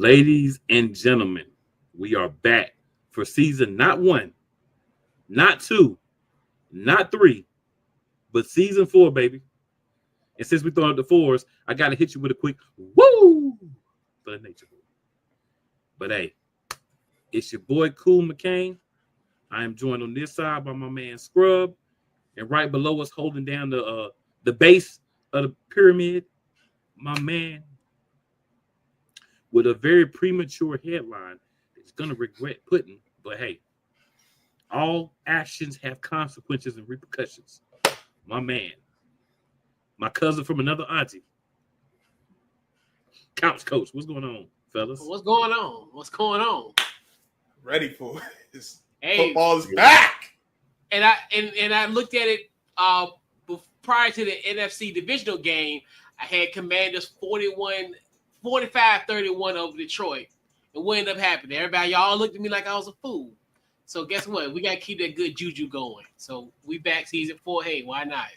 Ladies and gentlemen, we are back for season not 1, not 2, not 3, but season 4, baby. And since we throwing up the 4s, I got to hit you with a quick woo for the nature. But hey, it's your boy Cool McCain. I am joined on this side by my man Scrub, and right below us, holding down the base of the pyramid, my man with a very premature headline that he's gonna regret putting. But hey, all actions have consequences and repercussions. My man, my cousin from another auntie, Couch Coach. What's going on, fellas? What's going on? What's going on? Ready for it. Hey, football is back. And I looked at it prior to the NFC divisional game. I had Commanders 45-31 over Detroit. And what ended up happening? Everybody, y'all looked at me like I was a fool. So guess what? We got to keep that good juju going. So we back season 4. Hey, why not?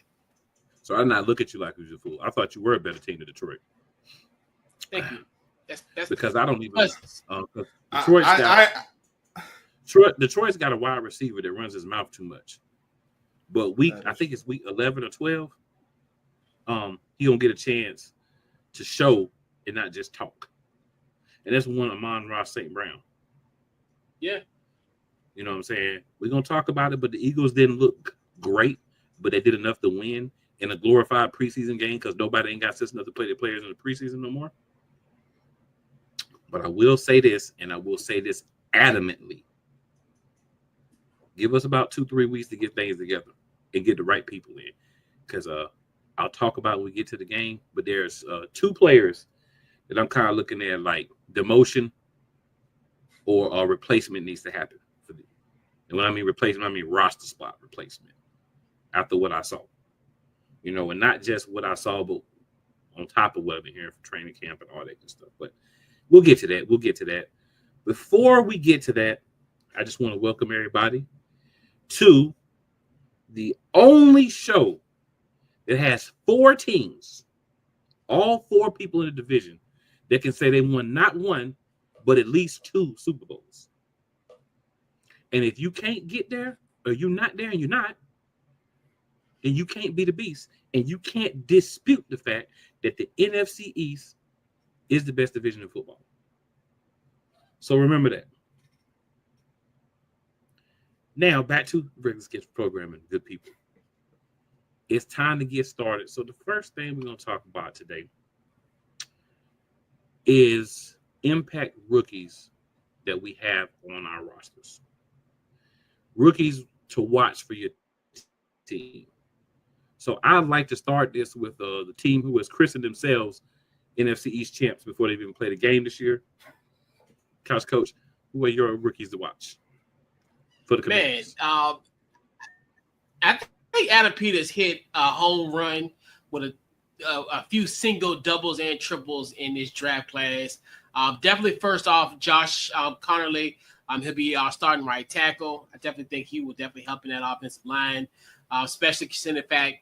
So I did not look at you like you was a fool. I thought you were a better team than Detroit. Thank you. That's because I don't even. Detroit's got a wide receiver that runs his mouth too much. But I think it's week 11 or 12. He gonna get a chance to show and not just talk. And that's one Amon-Ra St. Brown. Yeah. You know what I'm saying? We're gonna talk about it, but the Eagles didn't look great, but they did enough to win in a glorified preseason game because nobody ain't got sense enough to play the players in the preseason no more. But I will say this, and I will say this adamantly. Give us about 2-3 weeks to get things together and get the right people in. Because I'll talk about when we get to the game, but there's 2 players that I'm kind of looking at like demotion or a replacement needs to happen for them. And when I mean replacement, I mean roster spot replacement after what I saw. You know, and not just what I saw, but on top of what I've been hearing from training camp and all that good stuff. But we'll get to that. Before we get to that, I just want to welcome everybody to the only show that has 4 teams, all 4 people in the division that can say they won not 1, but at least 2 Super Bowls. And if you can't get there, or you're not there and you're not, then you can't be the beast. And you can't dispute the fact that the NFC East is the best division in football. So remember that. Now, back to regular schedule programming, good people. It's time to get started. So the first thing we're going to talk about today is impact rookies that we have on our rosters. Rookies to watch for your team. So I'd like to start this with the team who has christened themselves NFC East champs before they've even played a game this year. Couch Coach, who are your rookies to watch for the Commanders? Man, I think Adam Peters hit a home run with a few single doubles and triples in this draft class. Definitely first off, Josh Connerly. He'll be starting right tackle. I definitely think he will definitely help in that offensive line, especially considering the fact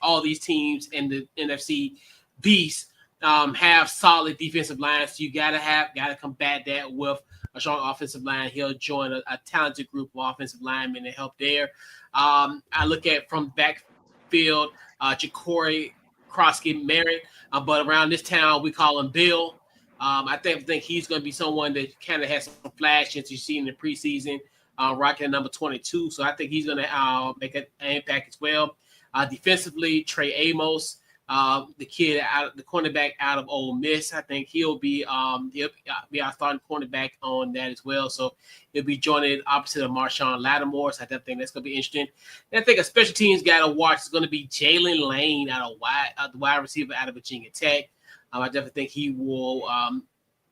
all these teams in the NFC Beast have solid defensive lines. So you gotta combat that with a strong offensive line. He'll join a talented group of offensive linemen to help there. I look at from backfield, Ja'Cory Croskett-Merritt, but around this town we call him Bill. I think he's going to be someone that kind of has some flash since you've seen in the preseason, rocking number 22. So I think he's going to make an impact as well. Defensively, Trey Amos, the cornerback out of Ole Miss. I think he'll be our starting cornerback on that as well. So he'll be joining opposite of Marshawn Lattimore. So I think that's going to be interesting. And I think a special teams guy to watch is going to be Jalen Lane the wide receiver out of Virginia Tech. I definitely think he will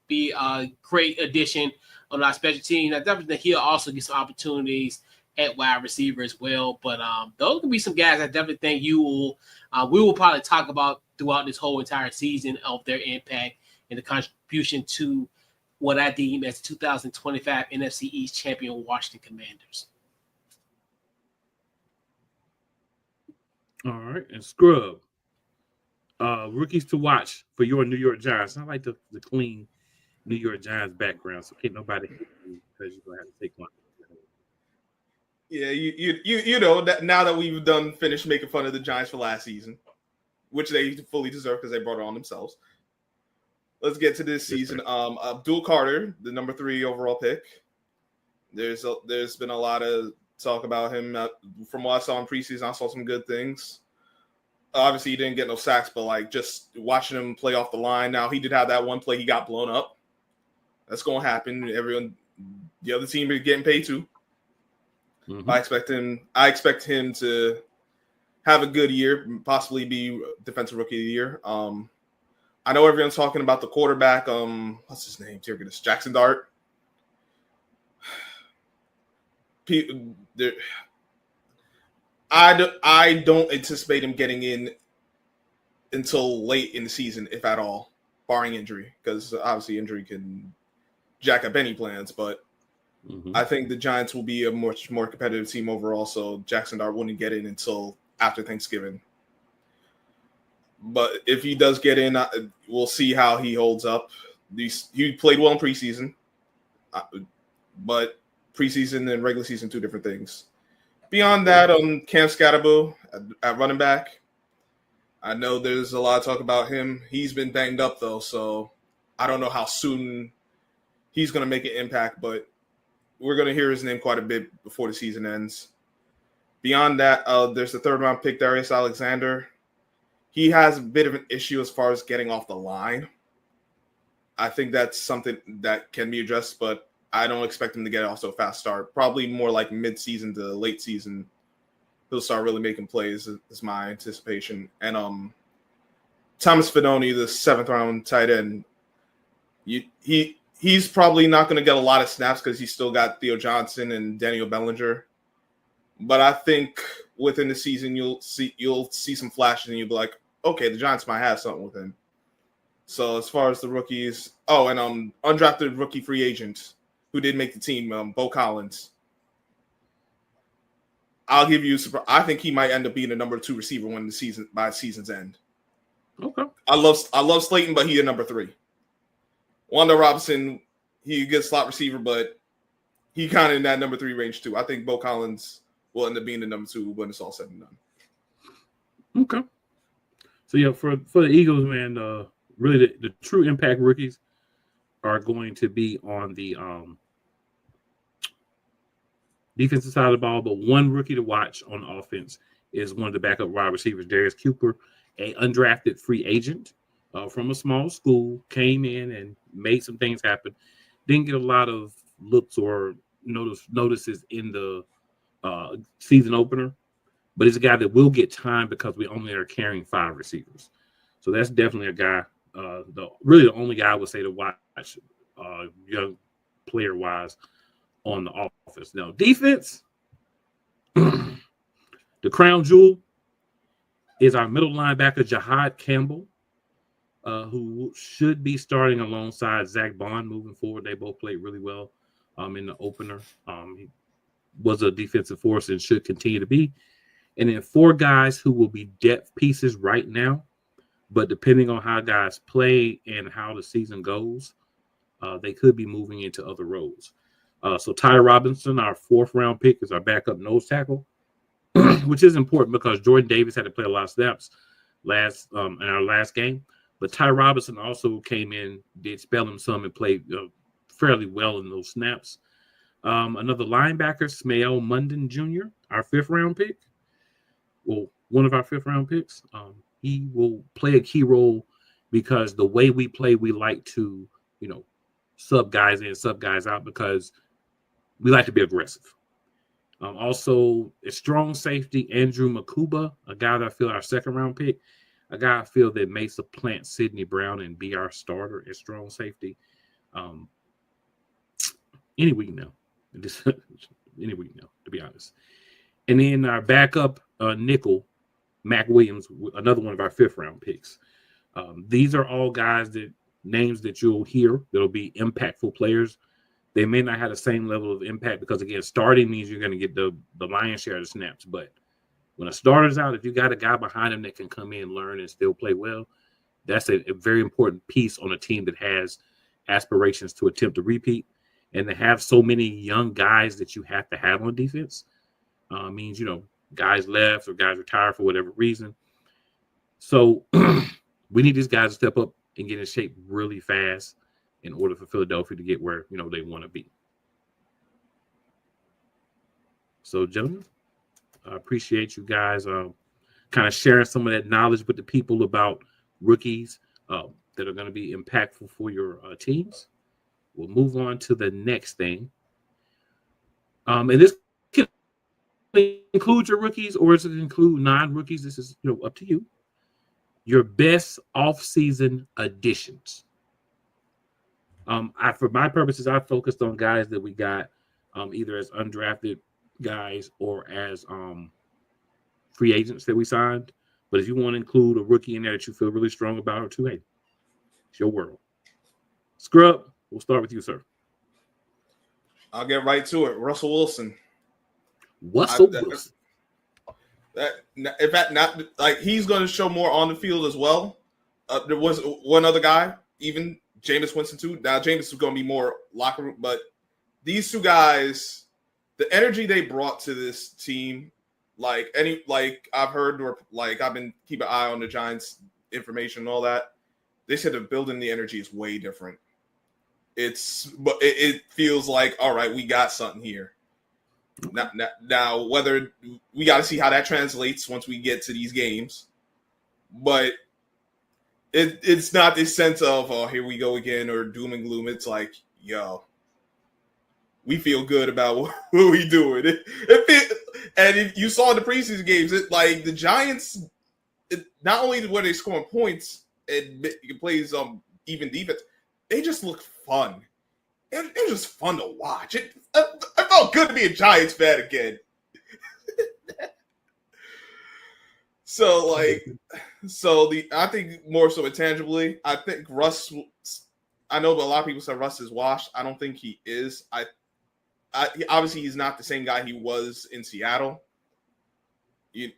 be a great addition on our special team. I definitely think he'll also get some opportunities at wide receiver as well. But those can be some guys I definitely think we will probably talk about throughout this whole entire season of their impact and the contribution to what I deem as the 2025 NFC East champion Washington Commanders. All right, and Scrub. Rookies to watch for your New York Giants. I like the clean New York Giants background, so can't nobody hate you because you're gonna have to take one. Yeah, you know that now that we've finished making fun of the Giants for last season, which they fully deserve because they brought it on themselves. Let's get to this season. Abdul Carter, the number 3 overall pick. There's been a lot of talk about him. From what I saw in preseason, I saw some good things. Obviously, he didn't get no sacks, but like just watching him play off the line. Now he did have that one play; he got blown up. That's going to happen. The other team is getting paid too. Mm-hmm. I expect him to have a good year, possibly be defensive rookie of the year. I know everyone's talking about the quarterback. What's his name? Dear goodness, Jackson Dart. I don't anticipate him getting in until late in the season, if at all, barring injury, because obviously injury can jack up any plans. But I think the Giants will be a much more competitive team overall, so Jackson Dart wouldn't get in until after Thanksgiving. But if he does get in, we'll see how he holds up. He played well in preseason, but preseason and regular season, 2 different things. Beyond that, Cam Scatterbo at running back. I know there's a lot of talk about him. He's been banged up, though, so I don't know how soon he's going to make an impact, but we're going to hear his name quite a bit before the season ends. Beyond that, there's the 3rd-round pick, Darius Alexander. He has a bit of an issue as far as getting off the line. I think that's something that can be addressed, but I don't expect him to get off to a fast start. Probably more like mid-season to late season, he'll start really making plays, is my anticipation. And Thomas Fidone, the 7th-round tight end, he's probably not going to get a lot of snaps because he's still got Theo Johnson and Daniel Bellinger. But I think within the season you'll see some flashes and you'll be like, okay, the Giants might have something with him. So as far as the rookies, and undrafted rookie free agent who did make the team, Bo Collins. I'll give you. I think he might end up being the number 2 receiver by season's end. Okay. I love Slayton, but he's a number 3. Wanda Robinson, he a good slot receiver, but he kind of in that number 3 range too. I think Bo Collins will end up being the number 2 when it's all said and done. Okay. So yeah, for the Eagles, man, really the true impact rookies are going to be on the defensive side of the ball, but one rookie to watch on offense is one of the backup wide receivers, Darius Cooper, a undrafted free agent from a small school, came in and made some things happen. Didn't get a lot of looks or notices in the season opener, but he's a guy that will get time because we only are carrying 5 receivers. So that's definitely a guy, the only guy I would say to watch young player-wise on the offense. Now, defense, the crown jewel is our middle linebacker, Jahad Campbell, who should be starting alongside Zach Bond moving forward. They both played really well in the opener. He was a defensive force and should continue to be. And then 4 guys who will be depth pieces right now, but depending on how guys play and how the season goes, they could be moving into other roles. So Ty Robinson, our 4th-round pick, is our backup nose tackle, which is important because Jordan Davis had to play a lot of snaps in our last game. But Ty Robinson also came in, did spell him some, and played fairly well in those snaps. Another linebacker, Smael Mondon Jr., our 5th-round pick. Well, one of our 5th-round picks. He will play a key role because the way we play, we like to, sub guys in, sub guys out because we like to be aggressive. Also, a strong safety, Andrew Makuba, a guy that I feel our 2nd-round pick, a guy I feel that may supplant Sidney Brown and be our starter at strong safety. Any week now. Any week now, to be honest. And then our backup nickel, Mac Williams, another one of our 5th-round picks. These are all names that you'll hear that'll be impactful players. They may not have the same level of impact because, again, starting means you're going to get the lion's share of the snaps. But when a starter's out, if you got a guy behind him that can come in, learn, and still play well, that's a very important piece on a team that has aspirations to attempt to repeat, and to have so many young guys that you have to have on defense means, guys left or guys retired for whatever reason. So we need these guys to step up and get in shape really fast in order for Philadelphia to get where, they want to be. So, gentlemen, I appreciate you guys kind of sharing some of that knowledge with the people about rookies that are going to be impactful for your teams. We'll move on to the next thing. And this can include your rookies, or does it include non-rookies? This is, up to you. Your best off-season additions. For my purposes, I focused on guys that we got either as undrafted guys or as free agents that we signed. But if you want to include a rookie in there that you feel really strong about or two, hey, it's your world. Scrub, we'll start with you, sir. I'll get right to it. Russell Wilson. Wilson. In fact, not like he's going to show more on the field as well. There was one other guy, even Jameis Winston too. Now Jameis is going to be more locker room, but these two guys, the energy they brought to this team, like I've heard, or like I've been keeping an eye on the Giants information and all that. They said the building the energy is way different. But it feels like, all right, we got something here. Now, whether we got to see how that translates once we get to these games, but it's not this sense of, oh, here we go again, or doom and gloom. It's like, yo, we feel good about what we doing. And if you saw in the preseason games, like the Giants, not only were they scoring points and plays even defense, they just look fun. It was just fun to watch. It felt good to be a Giants fan again. I think more so intangibly, I think Russ. I know a lot of people say Russ is washed. I don't think he is. Obviously he's not the same guy he was in Seattle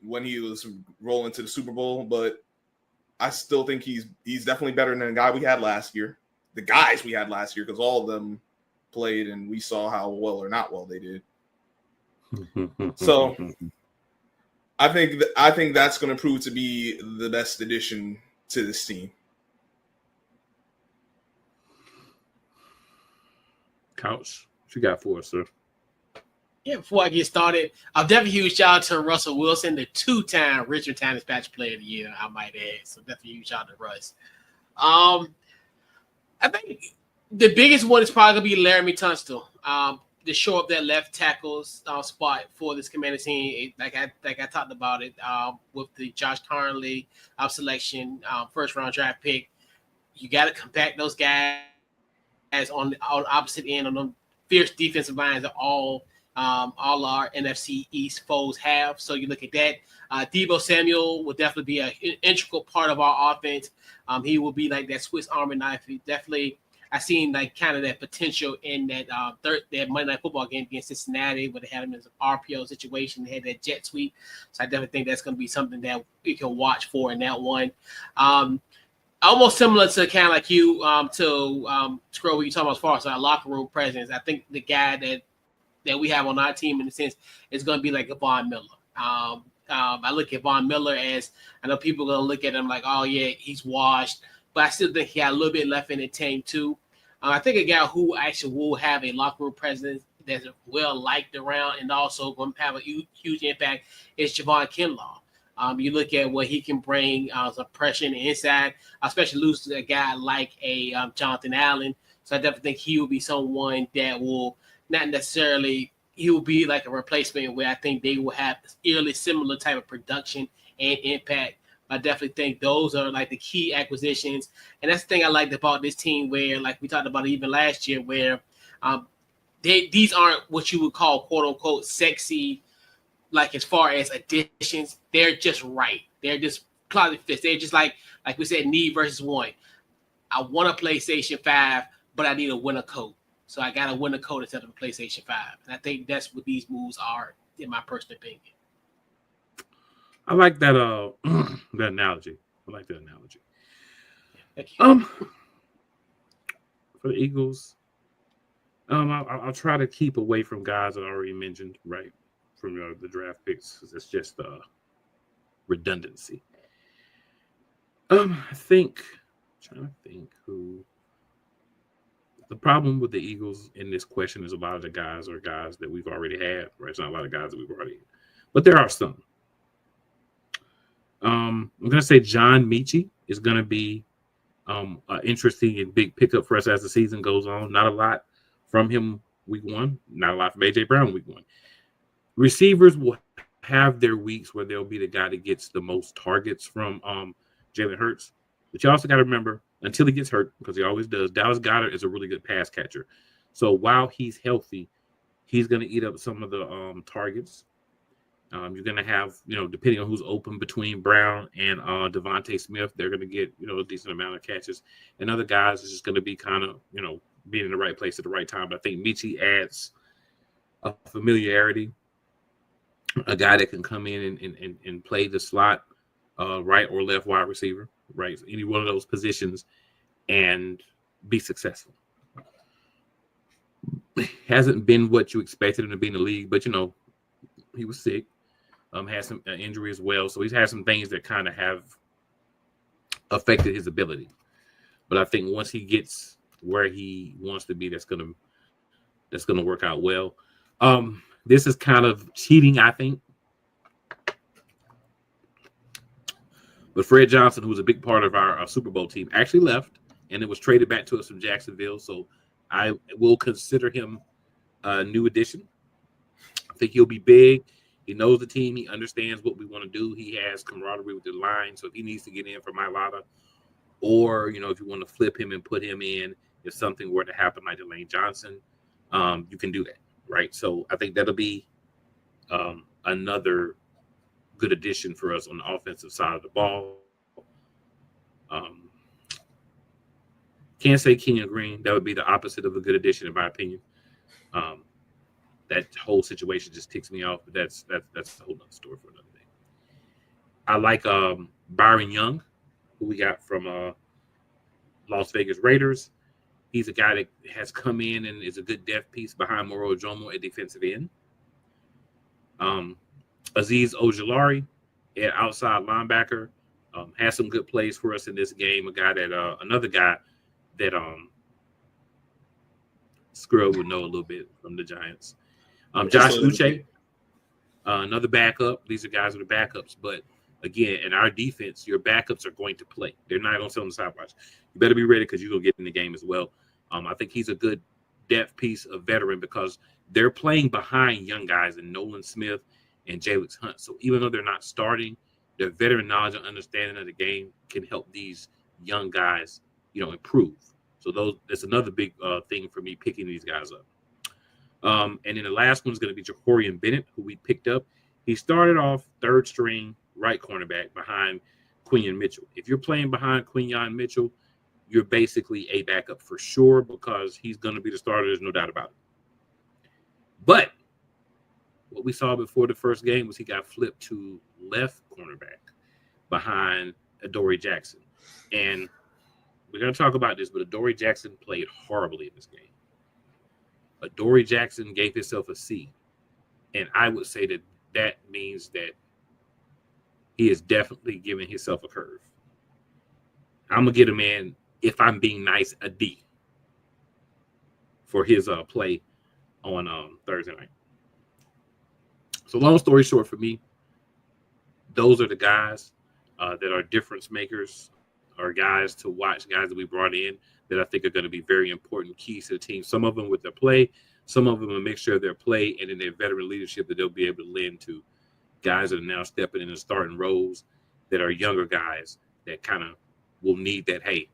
when he was rolling to the Super Bowl, but I still think he's definitely better than the guy we had last year. The guys we had last year, because all of them played and we saw how well or not well they did. So I think that's going to prove to be the best addition to this team. Couch, what you got for us, sir? Yeah, before I get started, I'll definitely huge shout out to Russell Wilson, the 2-time Richmond Times-Dispatch Player of the Year, I might add. So definitely huge shout out to Russ. I think the biggest one is probably going to be Laramie Tunstall. To show up that left tackle's spot for this Commander team, like I talked about it with the Josh Tarnley selection, first round draft pick. You got to compact those guys on the opposite end on them fierce defensive lines that all our NFC East foes have. So you look at that. Deebo Samuel will definitely be an integral part of our offense. He will be like that Swiss Army knife. He definitely. I seen like kind of that potential in that that Monday Night Football game against Cincinnati, where they had him in an RPO situation. They had that jet sweep, so I definitely think that's going to be something that we can watch for in that one. Almost similar to kind of like you to Scroll, what you talking about as far as our locker room presence. I think the guy that we have on our team in a sense is going to be like a Von Miller. I look at Von Miller as, I know people are going to look at him like, oh yeah, he's washed. But I still think he had a little bit left in the tank too. I think a guy who actually will have a locker room presence that's well liked around and also going to have a huge impact is Javon Kinlaw. You look at what he can bring, suppression inside, especially lose to a guy like a Jonathan Allen. So I definitely think he will be someone that will not necessarily, he will be like a replacement where I think they will have eerily similar type of production and impact. I definitely think those are like the key acquisitions. And that's the thing I liked about this team where, like we talked about even last year, where these aren't what you would call quote unquote sexy, like as far as additions. They're just right. They're just closet fits. They're just like we said, need versus want. I want a PlayStation 5, but I need a winter coat. So I got a winter coat instead of a PlayStation 5. And I think that's what these moves are, in my personal opinion. I like that that analogy. I like that analogy. for the Eagles, I'll try to keep away from guys that I already mentioned, right, from the draft picks, because it's just redundancy. I think, trying to think who. The problem with the Eagles in this question is a lot of the guys are guys that we've already had, right? It's not a lot of guys that we've already had, but there are some. I'm going to say John Mechie is going to be an interesting and big pickup for us as the season goes on. Not a lot from him week one, not a lot from A.J. Brown week one. Receivers will have their weeks where they'll be the guy that gets the most targets from Jalen Hurts. But you also got to remember, until he gets hurt, because he always does, Dallas Goedert is a really good pass catcher. So while he's healthy, he's going to eat up some of the targets. You're going to have, depending on who's open between Brown and Devontae Smith, they're going to get, a decent amount of catches. And other guys is just going to be kind of, being in the right place at the right time. But I think Mechie adds a familiarity, a guy that can come in and play the slot, right or left wide receiver, right? Any one of those positions and be successful. Hasn't been what you expected him to be in the league, but, he was sick. Had some injury as well. So he's had some things that kind of have affected his ability. But I think once he gets where he wants to be, that's gonna work out well. This is kind of cheating, I think. But Fred Johnson, who was a big part of our Super Bowl team, actually left, and it was traded back to us from Jacksonville. So I will consider him a new addition. I think he'll be big. He knows the team. He understands what we want to do. He has camaraderie with the line. So if he needs to get in for Mailata, or, if you want to flip him and put him in, if something were to happen like Delane Johnson, you can do that, right? So I think that'll be another good addition for us on the offensive side of the ball. Can't say Kenyon Green. That would be the opposite of a good addition, in my opinion. That whole situation just ticks me off, but that's a whole other story for another day. I like Byron Young, who we got from Las Vegas Raiders. He's a guy that has come in and is a good depth piece behind Moro Ojomo at defensive end. Azeez Ojulari at outside linebacker has some good plays for us in this game. Another guy that Scrub would know a little bit from the Giants. Josh Uche, another backup. These are guys who are backups, but again, in our defense, your backups are going to play. They're not going to sit on the sidelines. You better be ready because you're going to get in the game as well. I think he's a good depth piece, a veteran, because they're playing behind young guys in Nolan Smith and Jalix Hunt. So even though they're not starting, their veteran knowledge and understanding of the game can help these young guys, improve. So that's another big thing for me picking these guys up. And then the last one is going to be Jahorian Bennett, who we picked up. He started off third string right cornerback behind Quinyon Mitchell. If you're playing behind Quinyon Mitchell, you're basically a backup for sure because he's going to be the starter. There's no doubt about it. But what we saw before the first game was he got flipped to left cornerback behind Adoree Jackson. And we're going to talk about this, but Adoree Jackson played horribly in this game. Adoree Jackson gave himself a C. And I would say that means that he is definitely giving himself a curve. I'm going to get him in, if I'm being nice, a D for his play on Thursday night. So long story short for me, those are the guys that are difference makers, or guys to watch, guys that we brought in that I think are going to be very important keys to the team. Some of them with their play, some of them a mixture of their play and in their veteran leadership that they'll be able to lend to guys that are now stepping in and starting roles that are younger guys that kind of will need that, hey,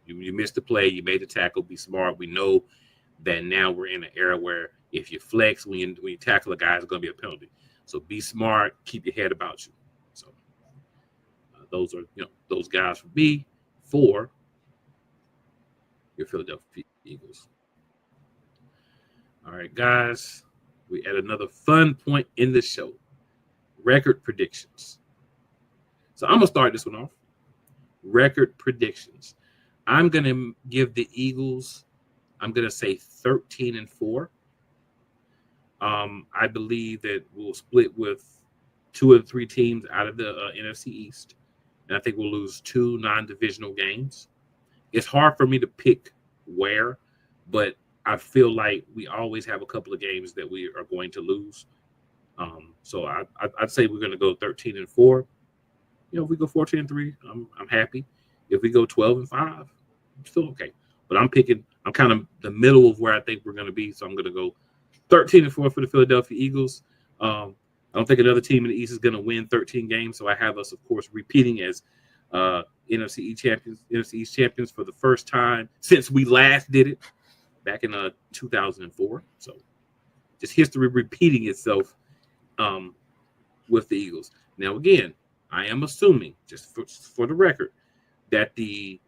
you missed the play, you made the tackle, be smart. We know that now we're in an era where if you flex, when you tackle a guy, it's going to be a penalty. So be smart, keep your head about you. So those are those guys for me for your Philadelphia Eagles. All right, guys, we at another fun point in the show. Record predictions. So I'm going to start this one off. Record predictions. I'm going to give the Eagles I'm going to say 13-4. I believe that we'll split with 2 of the 3 teams out of the NFC East, and I think we'll lose 2 non-divisional games. It's hard for me to pick where, but I feel like we always have a couple of games that we are going to lose. So I'd say we're going to go 13-4. If we go 14-3, I'm happy. If we go 12-5, I'm still okay. But I'm kind of the middle of where I think we're going to be. So I'm going to go 13-4 for the Philadelphia Eagles. I don't think another team in the East is going to win 13 games. So I have us, of course, repeating as NFC East champions for the first time since we last did it back in 2004. So just history repeating itself with the Eagles. Now, again, I am assuming, just for the record, that the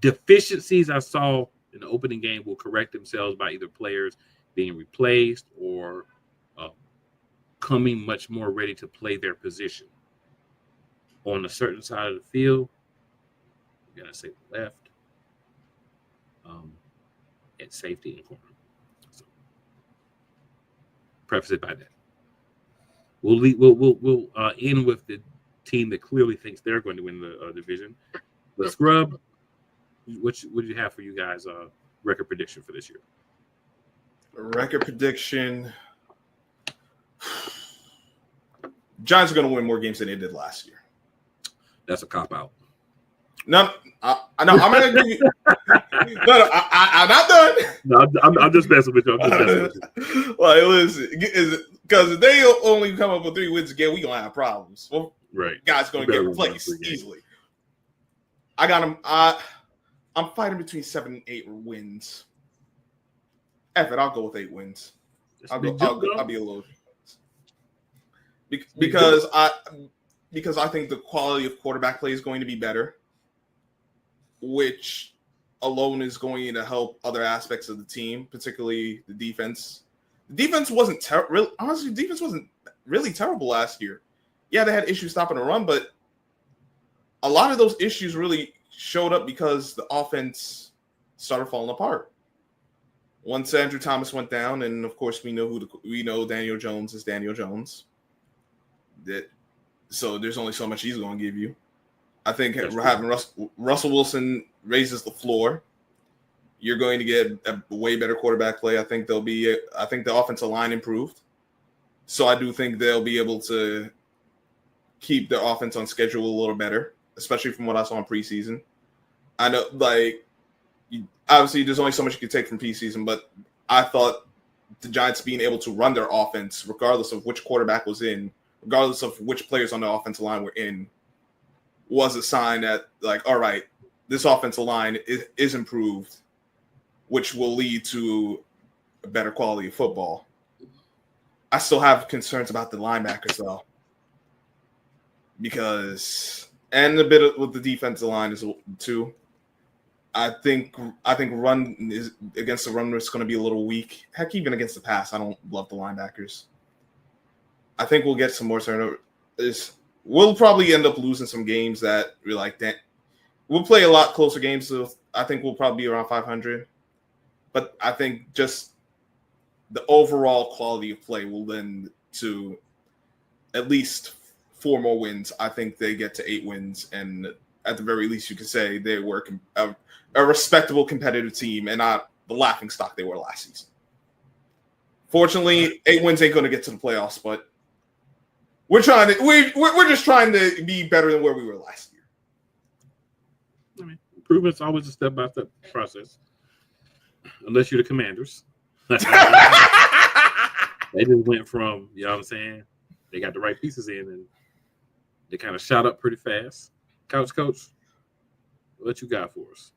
deficiencies I saw in the opening game will correct themselves by either players being replaced or coming much more ready to play their position. On a certain side of the field, I'm going to say the left, at safety and corner. So, preface it by that. We'll end with the team that clearly thinks they're going to win the division. The Scrub, what do you have for you guys' record prediction for this year? Record prediction. Giants are going to win more games than they did last year. That's a cop-out. No, I'm going to give you. No, I'm not done. No, I'm just messing with you. Like, listen, because if they only come up with 3 wins again, we going to have problems. Well, right. Guys going to get replaced easily. I got them. I'm fighting between 7 and 8 wins. F it, I'll go with 8 wins. I'll be a little because I think the quality of quarterback play is going to be better, which alone is going to help other aspects of the team, particularly the defense. The defense wasn't terrible. Honestly, the defense wasn't really terrible last year. Yeah, they had issues stopping the run, but a lot of those issues really showed up because the offense started falling apart. Once Andrew Thomas went down, and of course we know Daniel Jones is Daniel Jones. So there's only so much he's going to give you. I think having Russell Wilson raises the floor. You're going to get a way better quarterback play. I think the offensive line improved. So I do think they'll be able to keep their offense on schedule a little better, especially from what I saw in preseason. I know, obviously there's only so much you can take from preseason, but I thought the Giants being able to run their offense, regardless of which quarterback was in, regardless of which players on the offensive line were in, was a sign that, all right, this offensive line is improved, which will lead to a better quality of football. I still have concerns about the linebackers, though, and a bit with the defensive line is too. I think run is against the run is going to be a little weak. Heck, even against the pass, I don't love the linebackers. I think we'll get some more turnovers. We'll probably end up losing some games that we're like that. We'll play a lot closer games, so I think we'll probably be around 500. But I think just the overall quality of play will lend to at least 4 more wins. I think they get to 8 wins, and at the very least, you could say they were a respectable competitive team and not the laughingstock they were last season. Fortunately, 8 wins ain't going to get to the playoffs, but we're just trying to be better than where we were last year. I mean, improvement's always a step-by-step process, unless you're the Commanders. They just went from, you know what I'm saying, they got the right pieces in, and they kind of shot up pretty fast. Coach, what you got for us?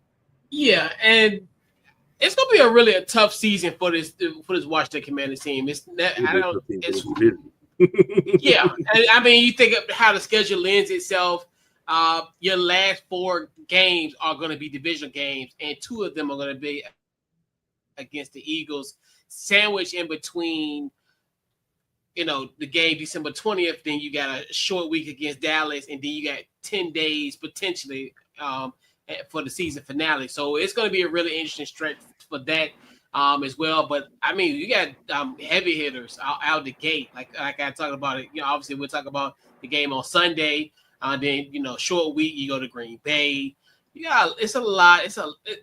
Yeah, and it's gonna be a tough season for this Washington Commanders team. Yeah, I mean, you think of how the schedule lends itself. Your last 4 games are going to be divisional games, and 2 of them are going to be against the Eagles, sandwiched in between, the game December 20th. Then you got a short week against Dallas, and then you got 10 days potentially for the season finale. So it's going to be a really interesting stretch for that as well. But I mean, you got heavy hitters out the gate, like I talked about it. Obviously we'll talk about the game on Sunday. Then short week you go to Green Bay. Yeah, it's a lot.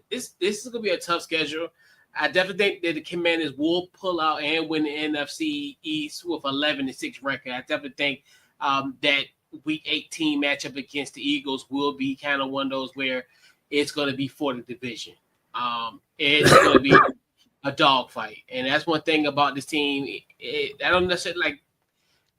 This is gonna be a tough schedule. I definitely think that the Commanders will pull out and win the NFC East with 11-6 record. I definitely think that Week 18 matchup against the Eagles will be kind of one of those where it's going to be for the division. It's going to be a dogfight, and that's one thing about this team. I don't necessarily like.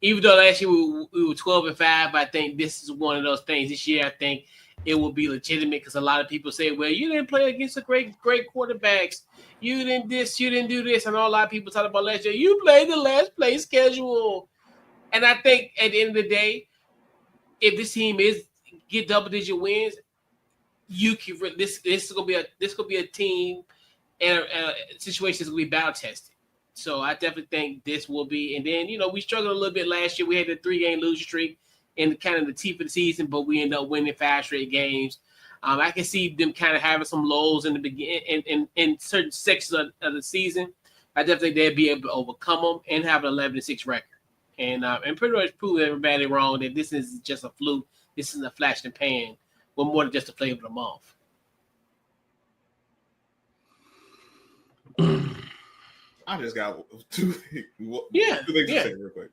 Even though last year we were 12-5, I think this is one of those things. This year, I think it will be legitimate because a lot of people say, "Well, you didn't play against the great quarterbacks. You didn't you didn't do this." And a lot of people talk about last year. You played the last place schedule, and I think at the end of the day, if this team get double-digit wins, you can. This is gonna be a team and a situation that's gonna be battle tested. So I definitely think this will be. And then we struggled a little bit last year. We had the 3-game losing streak in kind of the teeth of the season, but we ended up winning 5 straight games. I can see them kind of having some lows in the beginning in certain sections of the season. I definitely think they'll be able to overcome them and have an 11-6 record, and pretty much prove everybody wrong that this is just a fluke. This is a flash in the pan, but more than just a flavor of the month. I just got two things to say real quick.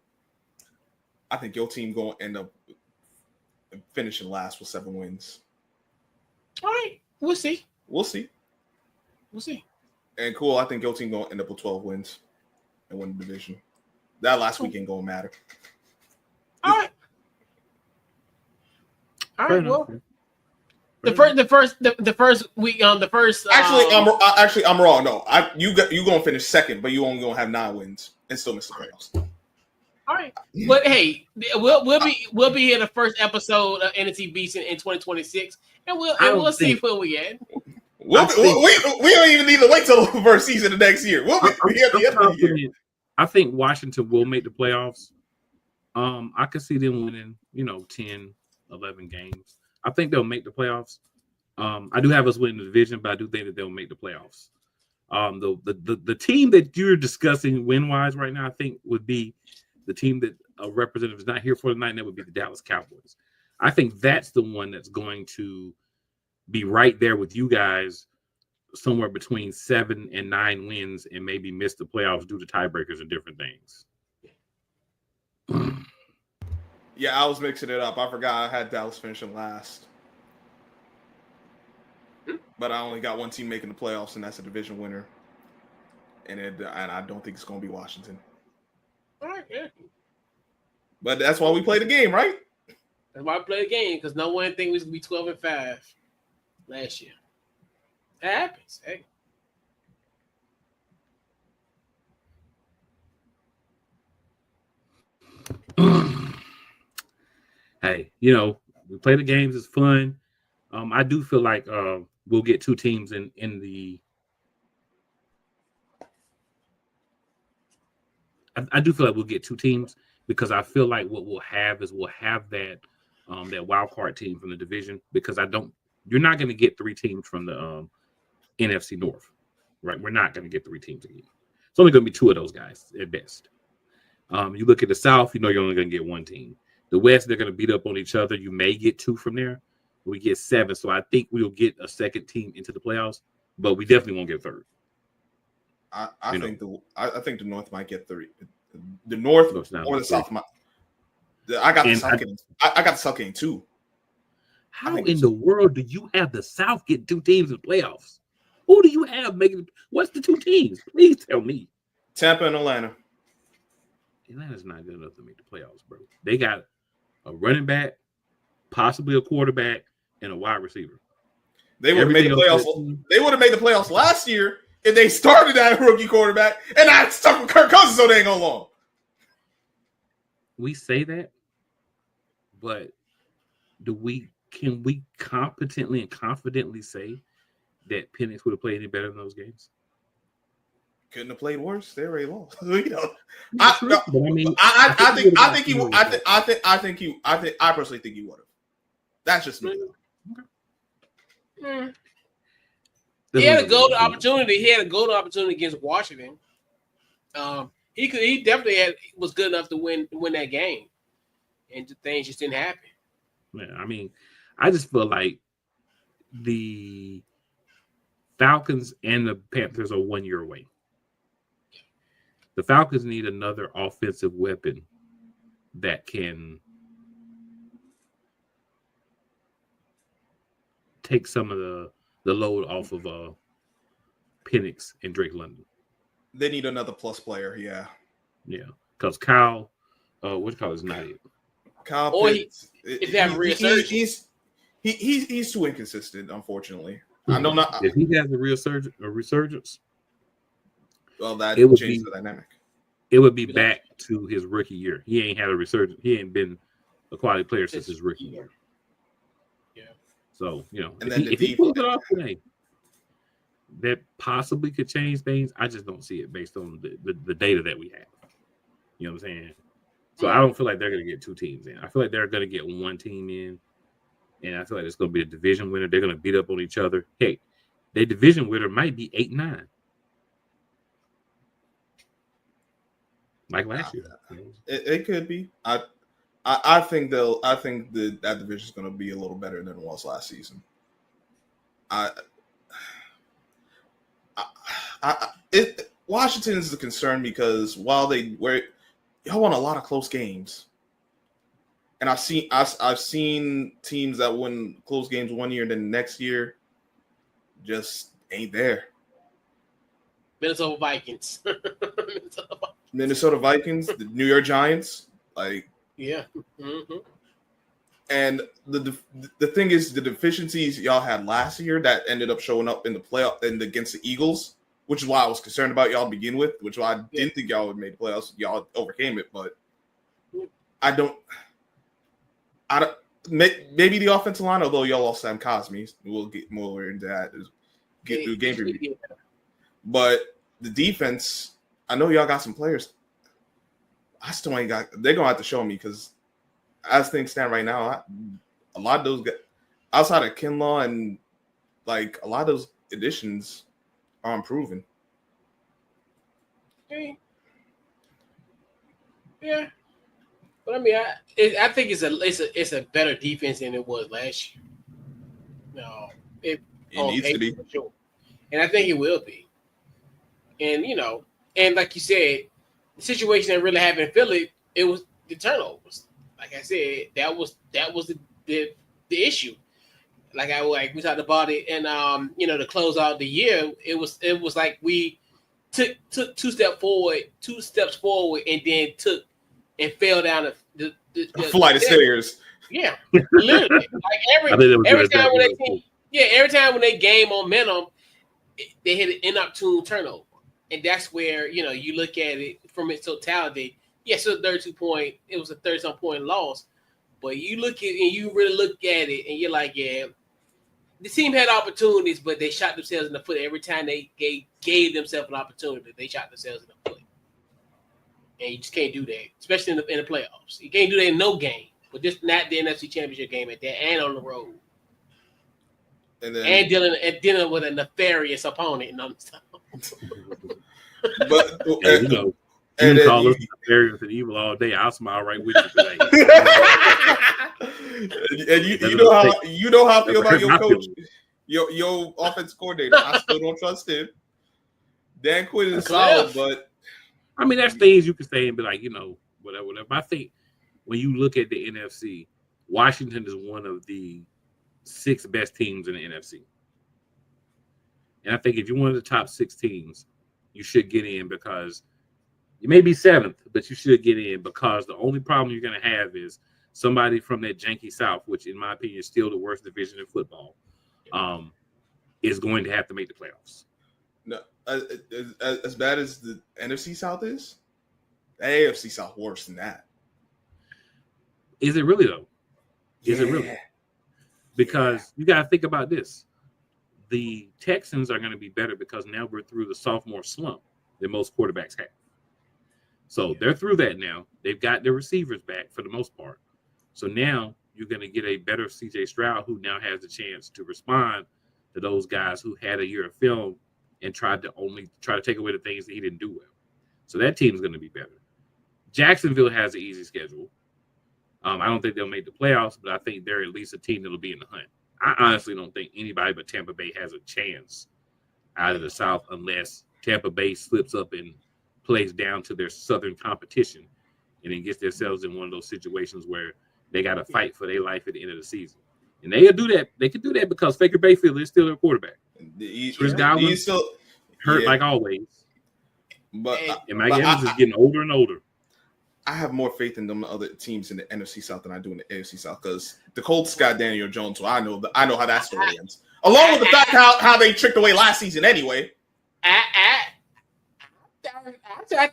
I think your team going to end up finishing last with 7 wins. All right. We'll see. And cool, I think your team going to end up with 12 wins and win the division. That last week ain't going to matter. All right. Well, the first week the first. Actually, I'm wrong. No, you gonna finish second, but you only gonna have 9 wins and still miss the playoffs. All right, but hey, we'll be here the first episode of NFC Beast in 2026, and we'll see where we at. We don't even need to wait till the first season of next year. We'll be here at the end of the year. I think Washington will make the playoffs. I could see them winning, 10, 11 games. I think they'll make the playoffs. I do have us winning the division, but I do think that they'll make the playoffs. The team that you're discussing win-wise right now, I think would be the team that a representative is not here for tonight, and that would be the Dallas Cowboys. I think that's the one that's going to be right there with you guys, somewhere between 7 and 9 wins, and maybe miss the playoffs due to tiebreakers and different things. Yeah, I was mixing it up. I forgot I had Dallas finishing last. But I only got one team making the playoffs, and that's a division winner. And I don't think it's going to be Washington. All right, yeah. But that's why we play the game, right? That's why I play the game, because no one think we was going to be 12-5 last year. That happens. Hey. Hey, we play the games. It's fun. I do feel like we'll get 2 teams in the. I do feel like we'll get 2 teams because I feel like what we'll have that that wild card team from the division, because you're not going to get 3 teams from the NFC North, right? We're not going to get 3 teams again. It's only going to be 2 of those guys at best. You look at the South, you're only going to get 1 team. The West, they're going to beat up on each other. You may get 2 from there. We get 7, so I think we'll get a second team into the playoffs, but we definitely won't get 3rd. I think the North might get 3. The North or the South might. I got the South getting. I got the South getting 2. How in the world do you have the South get 2 teams in the playoffs? Who do you have making? What's the 2 teams? Please tell me. Tampa and Atlanta. Atlanta's not good enough to make the playoffs, bro. They got a running back, possibly a quarterback, and a wide receiver. They would have made the playoffs. They would have made the playoffs last year if they started that rookie quarterback and I stuck with Kirk Cousins so they ain't gonna long. We say that, but can we competently and confidently say that Penix would have played any better in those games? Couldn't have played worse. They already lost. I personally think he would have. That's just me. Okay. He had a golden opportunity. He had a golden opportunity against Washington. He definitely was good enough to win that game, and the things just didn't happen. Yeah, I mean, I just feel like the Falcons and the Panthers are 1 year away. The Falcons need another offensive weapon that can take some of the load off of Penix and Drake London. They need another plus player, yeah. Yeah, because Kyle, what you call his name? Kyle Or Pitts, if they have a resurgence. He's too inconsistent, unfortunately. I know not. If he has a resurgence, Well, that it would changes be the dynamic. It would be back to his rookie year. He ain't had a resurgence. He ain't been a quality player since his rookie year. Yeah. So, you know, And if he pulls it off today, that possibly could change things. I just don't see it based on the data that we have. You know what I'm saying? So I don't feel like they're going to get two teams in. I feel like they're going to get one team in, and I feel like it's going to be a division winner. They're going to beat up on each other. Hey, their division winner might be 8-9. Like last year. It could be. I think that division is going to be a little better than it was last season. Washington is a concern because while y'all won a lot of close games, and I've seen teams that win close games 1 year and then the next year just ain't there. Minnesota Vikings. Minnesota Vikings, the New York Giants, like yeah. Mm-hmm. And the thing is, the deficiencies y'all had last year that ended up showing up in the playoff and against the Eagles, which is why I was concerned about y'all to begin with, which is why I didn't think y'all would make the playoffs. Y'all overcame it, but I don't. Maybe the offensive line, although y'all lost Sam Cosmi, we'll get more into that. Get through game review, but the defense, I know y'all got some players. I still ain't got. They're gonna have to show me because as things stand right now, a lot of those guys, outside of Kinlaw and like a lot of those additions are improving. Yeah, but I mean, I think it's a better defense than it was last year. No, it needs to be, for sure. And I think it will be. And you know, and like you said, the situation that really happened in Philly, it was the turnovers. Like I said, that was the issue. Like we talked about it, and to close out the year, it was like we took two steps forward, and then took and fell down the flight of stairs. Yeah, literally. Like every time when they gain momentum, they hit an inopportune turnover, and that's where you look at it from its totality. Yes, it was a 30-some point loss, but you really look at it, and you're like, yeah, the team had opportunities, but they shot themselves in the foot every time they gave themselves an opportunity. They shot themselves in the foot, and you just can't do that, especially in the playoffs. You can't do that in no game, but just not the NFC Championship game at that, and on the road, and dealing with a nefarious opponent. But you can call us nefarious and evil all day. I'll smile right with you today. And you know how I feel about your coach, your offensive coordinator. I still don't trust him. Dan Quinn is solid, but I mean, there's things you can say and be like, whatever. I think when you look at the NFC, Washington is one of the 6 best teams in the NFC. And I think if you're one of the top 6 teams, you should get in because you may be 7th, but you should get in because the only problem you're going to have is somebody from that janky South, which in my opinion is still the worst division in football, is going to have to make the playoffs. No, as bad as the NFC South is, the AFC South worse than that. Is it really though? Is it really? Because you got to think about this. The Texans are going to be better because now we're through the sophomore slump that most quarterbacks have. So they're through that now. They've got their receivers back for the most part. So now you're going to get a better C.J. Stroud who now has the chance to respond to those guys who had a year of film and tried to take away the things that he didn't do well. So that team's going to be better. Jacksonville has an easy schedule. I don't think they'll make the playoffs, but I think they're at least a team that'll be in the hunt. I honestly don't think anybody but Tampa Bay has a chance out of the South unless Tampa Bay slips up and plays down to their Southern competition and then gets themselves in one of those situations where they got to fight for their life at the end of the season. And they'll do that. They can do that because Baker Mayfield is still their quarterback. Chris Godwin still hurt like always. But Mike Evans is getting older and older. I have more faith in them other teams in the NFC South than I do in the AFC South because the Colts got Daniel Jones, so I know how that story ends. Along with the fact how they tricked away last season anyway. I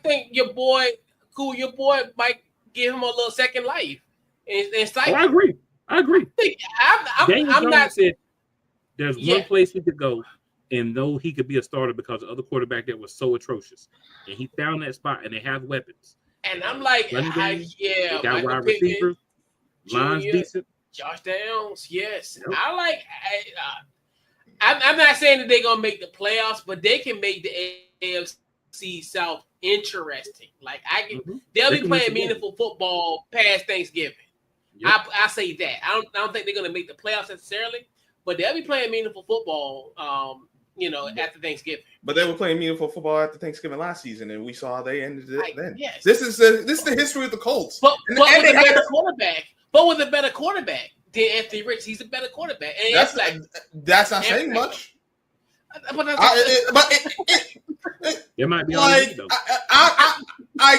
think your boy might give him a little second life. I agree. Daniel Jones said there's one place he could go and know he could be a starter because the other quarterback that was so atrocious. And he found that spot, and they have weapons. And I'm like, they got wide receivers, line's decent. Josh Downs, yes. Yep. I'm not saying that they're gonna make the playoffs, but they can make the AFC South interesting. Like they'll be playing meaningful football past Thanksgiving. Yep. I say that. I don't think they're gonna make the playoffs necessarily, but they'll be playing meaningful football. After Thanksgiving. But they were playing meaningful football after Thanksgiving last season, and we saw how they ended it then. Yes. This is the history of the Colts. But with a better quarterback than Anthony Rich, he's a better quarterback. And that's not saying much. But it might be like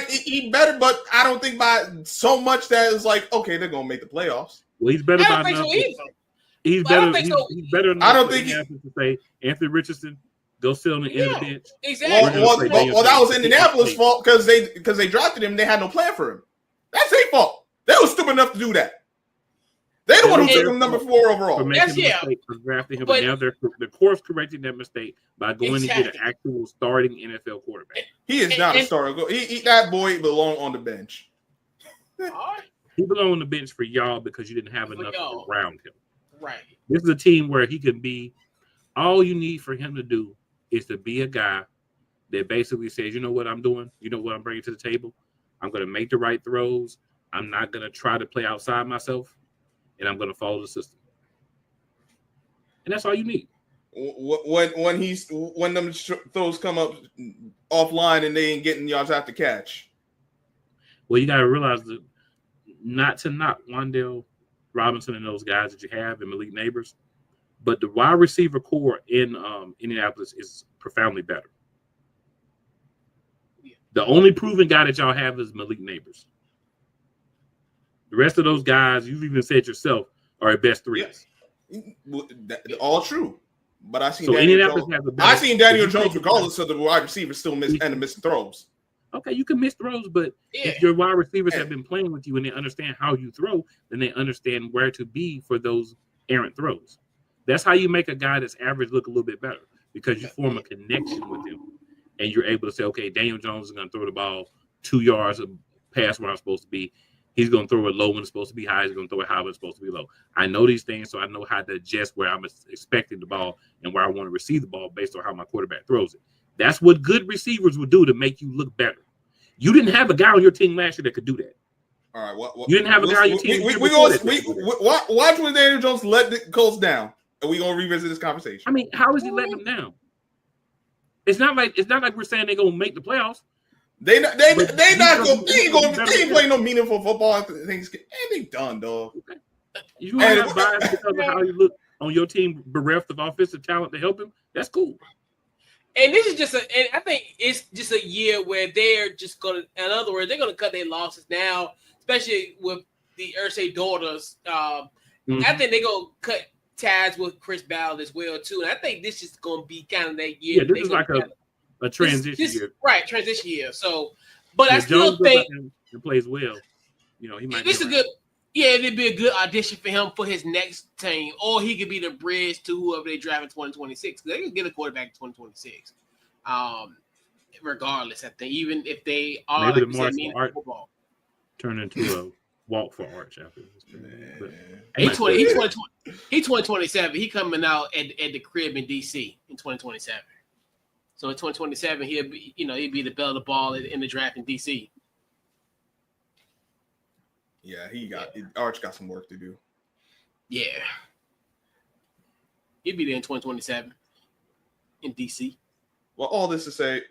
he better, but I don't think by so much that it's like okay, they're gonna make the playoffs. Well, he's better by enough. He's better. He's better than I don't think to say Anthony Richardson go sit on the end of the bench. Exactly. Well, that was Indianapolis' fault because they drafted him. They had no plan for him. That's their fault. They were stupid enough to do that. They're the one who took him number 4 overall. For making a mistake for drafting him, but now they're course correcting that mistake by going to get an actual starting NFL quarterback. He is not a starter. That boy belong on the bench. He belong on the bench for y'all because you didn't have enough around him. Right. This is a team where he can be. All you need for him to do is to be a guy that basically says, you know what I'm doing? You know what I'm bringing to the table? I'm going to make the right throws. I'm not going to try to play outside myself, and I'm going to follow the system. And that's all you need. When them throws come up offline and they ain't getting yards after catch. Well, you got to realize that not to knock Wan'Dale Robinson and those guys that you have and Malik Neighbors, but the wide receiver core in Indianapolis is profoundly better. The only proven guy that y'all have is Malik Neighbors. The rest of those guys, you've even said yourself, are at best threes. All true. But I seen Daniel Jones regardless of the wide receivers still miss throws. Okay, you can miss throws, but if your wide receivers have been playing with you and they understand how you throw, then they understand where to be for those errant throws. That's how you make a guy that's average look a little bit better because you form a connection with him. And you're able to say, okay, Daniel Jones is going to throw the ball 2 yards past where I'm supposed to be. He's going to throw it low when it's supposed to be high. He's going to throw it high when it's supposed to be low. I know these things, so I know how to adjust where I'm expecting the ball and where I want to receive the ball based on how my quarterback throws it. That's what good receivers would do to make you look better. You didn't have a guy on your team last year that could do that. All right. You didn't have a guy on your team. Watch when Daniel Jones let the Colts down, and we're gonna revisit this conversation. I mean, how is he letting them down? It's not like we're saying they're gonna make the playoffs. They ain't playing no meaningful football after things. And they done, dog. Okay. You don't have bias because of how you look on your team, bereft of offensive talent to help him. That's cool. And this is and I think it's just a year where they're just gonna. In other words, they're gonna cut their losses now, especially with the Irsay daughters. I think they're gonna cut ties with Chris Ballard as well too. And I think this is gonna be kind of that year. Yeah, this is like a transition year, right? Transition year. So, but I still think he plays well. You know, he might. This is good. Yeah, it'd be a good audition for him for his next team, or he could be the bridge to whoever they draft in 2026. They can get a quarterback in 2026, regardless. I think even if they are maybe like the martial art turn into a walk for Arch after this. But He's 2027. He coming out at the crib in DC in 2027. So in 2027, he'll be the belle of the ball in the draft in DC. Yeah, Arch got some work to do. Yeah, he'll be there in 2027 in DC. Well, all this to say,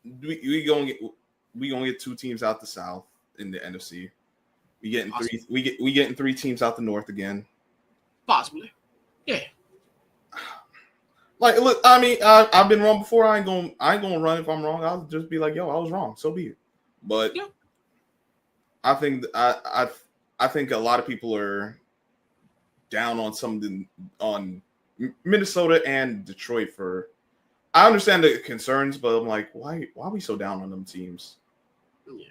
we gonna get 2 teams out the South in the NFC. We getting awesome. we getting 3 teams out the North again. Possibly, yeah. Like, look, I mean, I've been wrong before. I ain't gonna run if I'm wrong. I'll just be like, yo, I was wrong. So be it. But yeah. I think I think a lot of people are down on something on Minnesota and Detroit for. I understand the concerns, but I'm like, why are we so down on them teams? Yeah.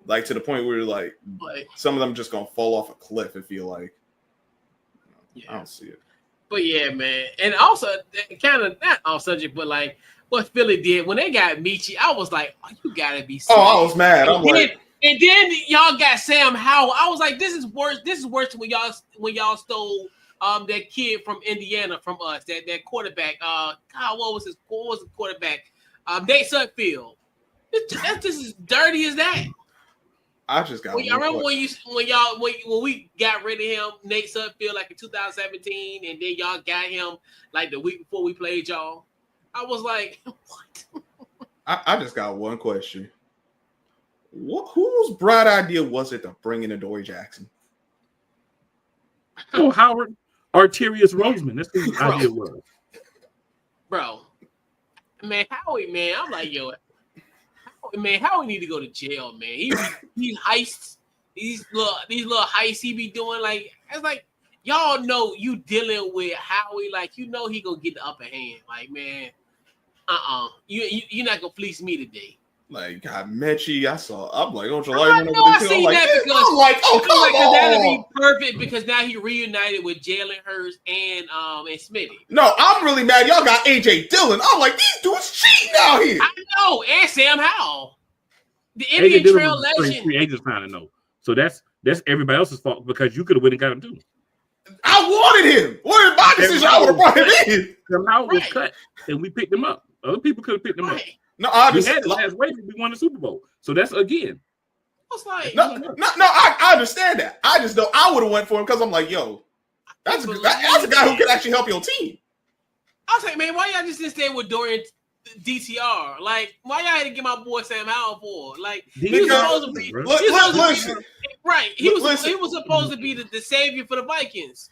Like, to the point where like some of them just gonna fall off a cliff. I feel like. Yeah. I don't see it. But yeah, man, and also kind of not off subject, but like what Philly did when they got Michi, I was like, oh, you gotta be serious. Oh, I was mad. And then y'all got Sam Howell. I was like, this is worse. This is worse than when y'all stole that kid from Indiana from us, that quarterback. God, what was the quarterback? Nate Sudfeld. That's just as dirty as that. I just got. When we got rid of him, Nate Sudfeld, like in 2017, and then y'all got him like the week before we played y'all. I was like, what? I just got one question. Whose bright idea was it to bring in Adoree Jackson? Oh, Howard Arterius Roseman. That's whose idea was. Bro, man, Howie, man, I'm like, yo. Man, Howie need to go to jail, man. He heists, these little heists he be doing. Like, it's like y'all know you dealing with Howie, like he gonna get the upper hand. Like, man, you're not gonna fleece me today. Like, God, Mechie, I'm like, oh, July. I know I seen that because I'm like, oh, come on. That'd be perfect because now he reunited with Jalen Hurts and Smitty. No, I'm really mad. Y'all got AJ Dillon. I'm like, these dudes cheating out here. I know, and Sam Howell, the Indian Trail legend. Free agents trying to know, so that's everybody else's fault because you could have went and got him too. I wanted him. What is my decision? I would have brought him in. Sam Howell was cut, and we picked him up. Other people could have picked him up. No, obviously, we had we won the Super Bowl, so that's again. It's like I understand that. I just know I would have went for him because I'm like, yo, that's a guy who can actually help your team. I was like, man, why y'all just didn't stay with Dorian DTR? Like, why y'all had to get my boy Sam Howell for? Like, he was supposed to be right. He was supposed to be the savior for the Vikings.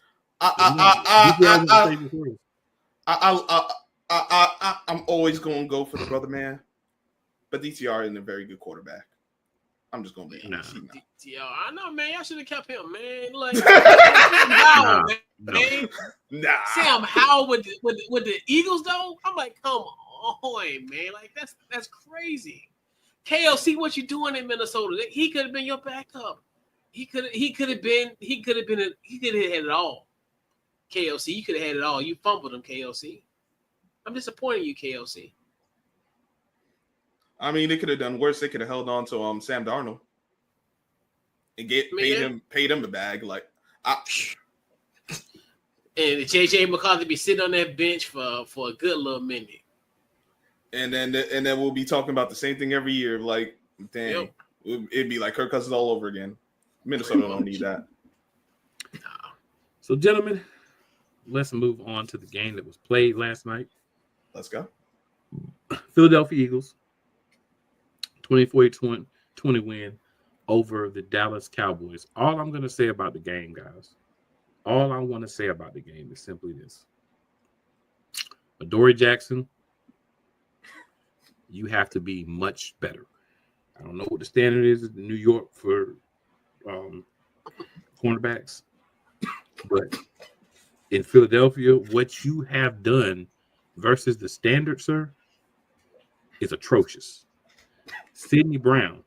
I'm always going to go for the brother man, but DTR isn't a very good quarterback. I'm just going to be honest. DTR, I know, man. Y'all should have kept him, man. Like, Sam Howell with the Eagles, though. I'm like, come on, man. Like, that's crazy. KLC, what you doing in Minnesota? He could have been your backup. He could have had it all. KLC, you could have had it all. You fumbled him, KLC. I'm disappointed in you, KLC. I mean, they could have done worse. They could have held on to Sam Darnold and paid him the bag. Like, and JJ McCarthy be sitting on that bench for a good little minute. And then we'll be talking about the same thing every year. Like, dang, it'd be like Kirk Cousins all over again. Minnesota don't need that. So, gentlemen, let's move on to the game that was played last night. Let's go. Philadelphia Eagles, 24-20 win over the Dallas Cowboys. All I'm going to say about the game, guys, all I want to say about the game is simply this. Adoree Jackson, you have to be much better. I don't know what the standard is in New York for cornerbacks, but in Philadelphia, what you have done versus the standard, sir, is atrocious. Sidney Brown,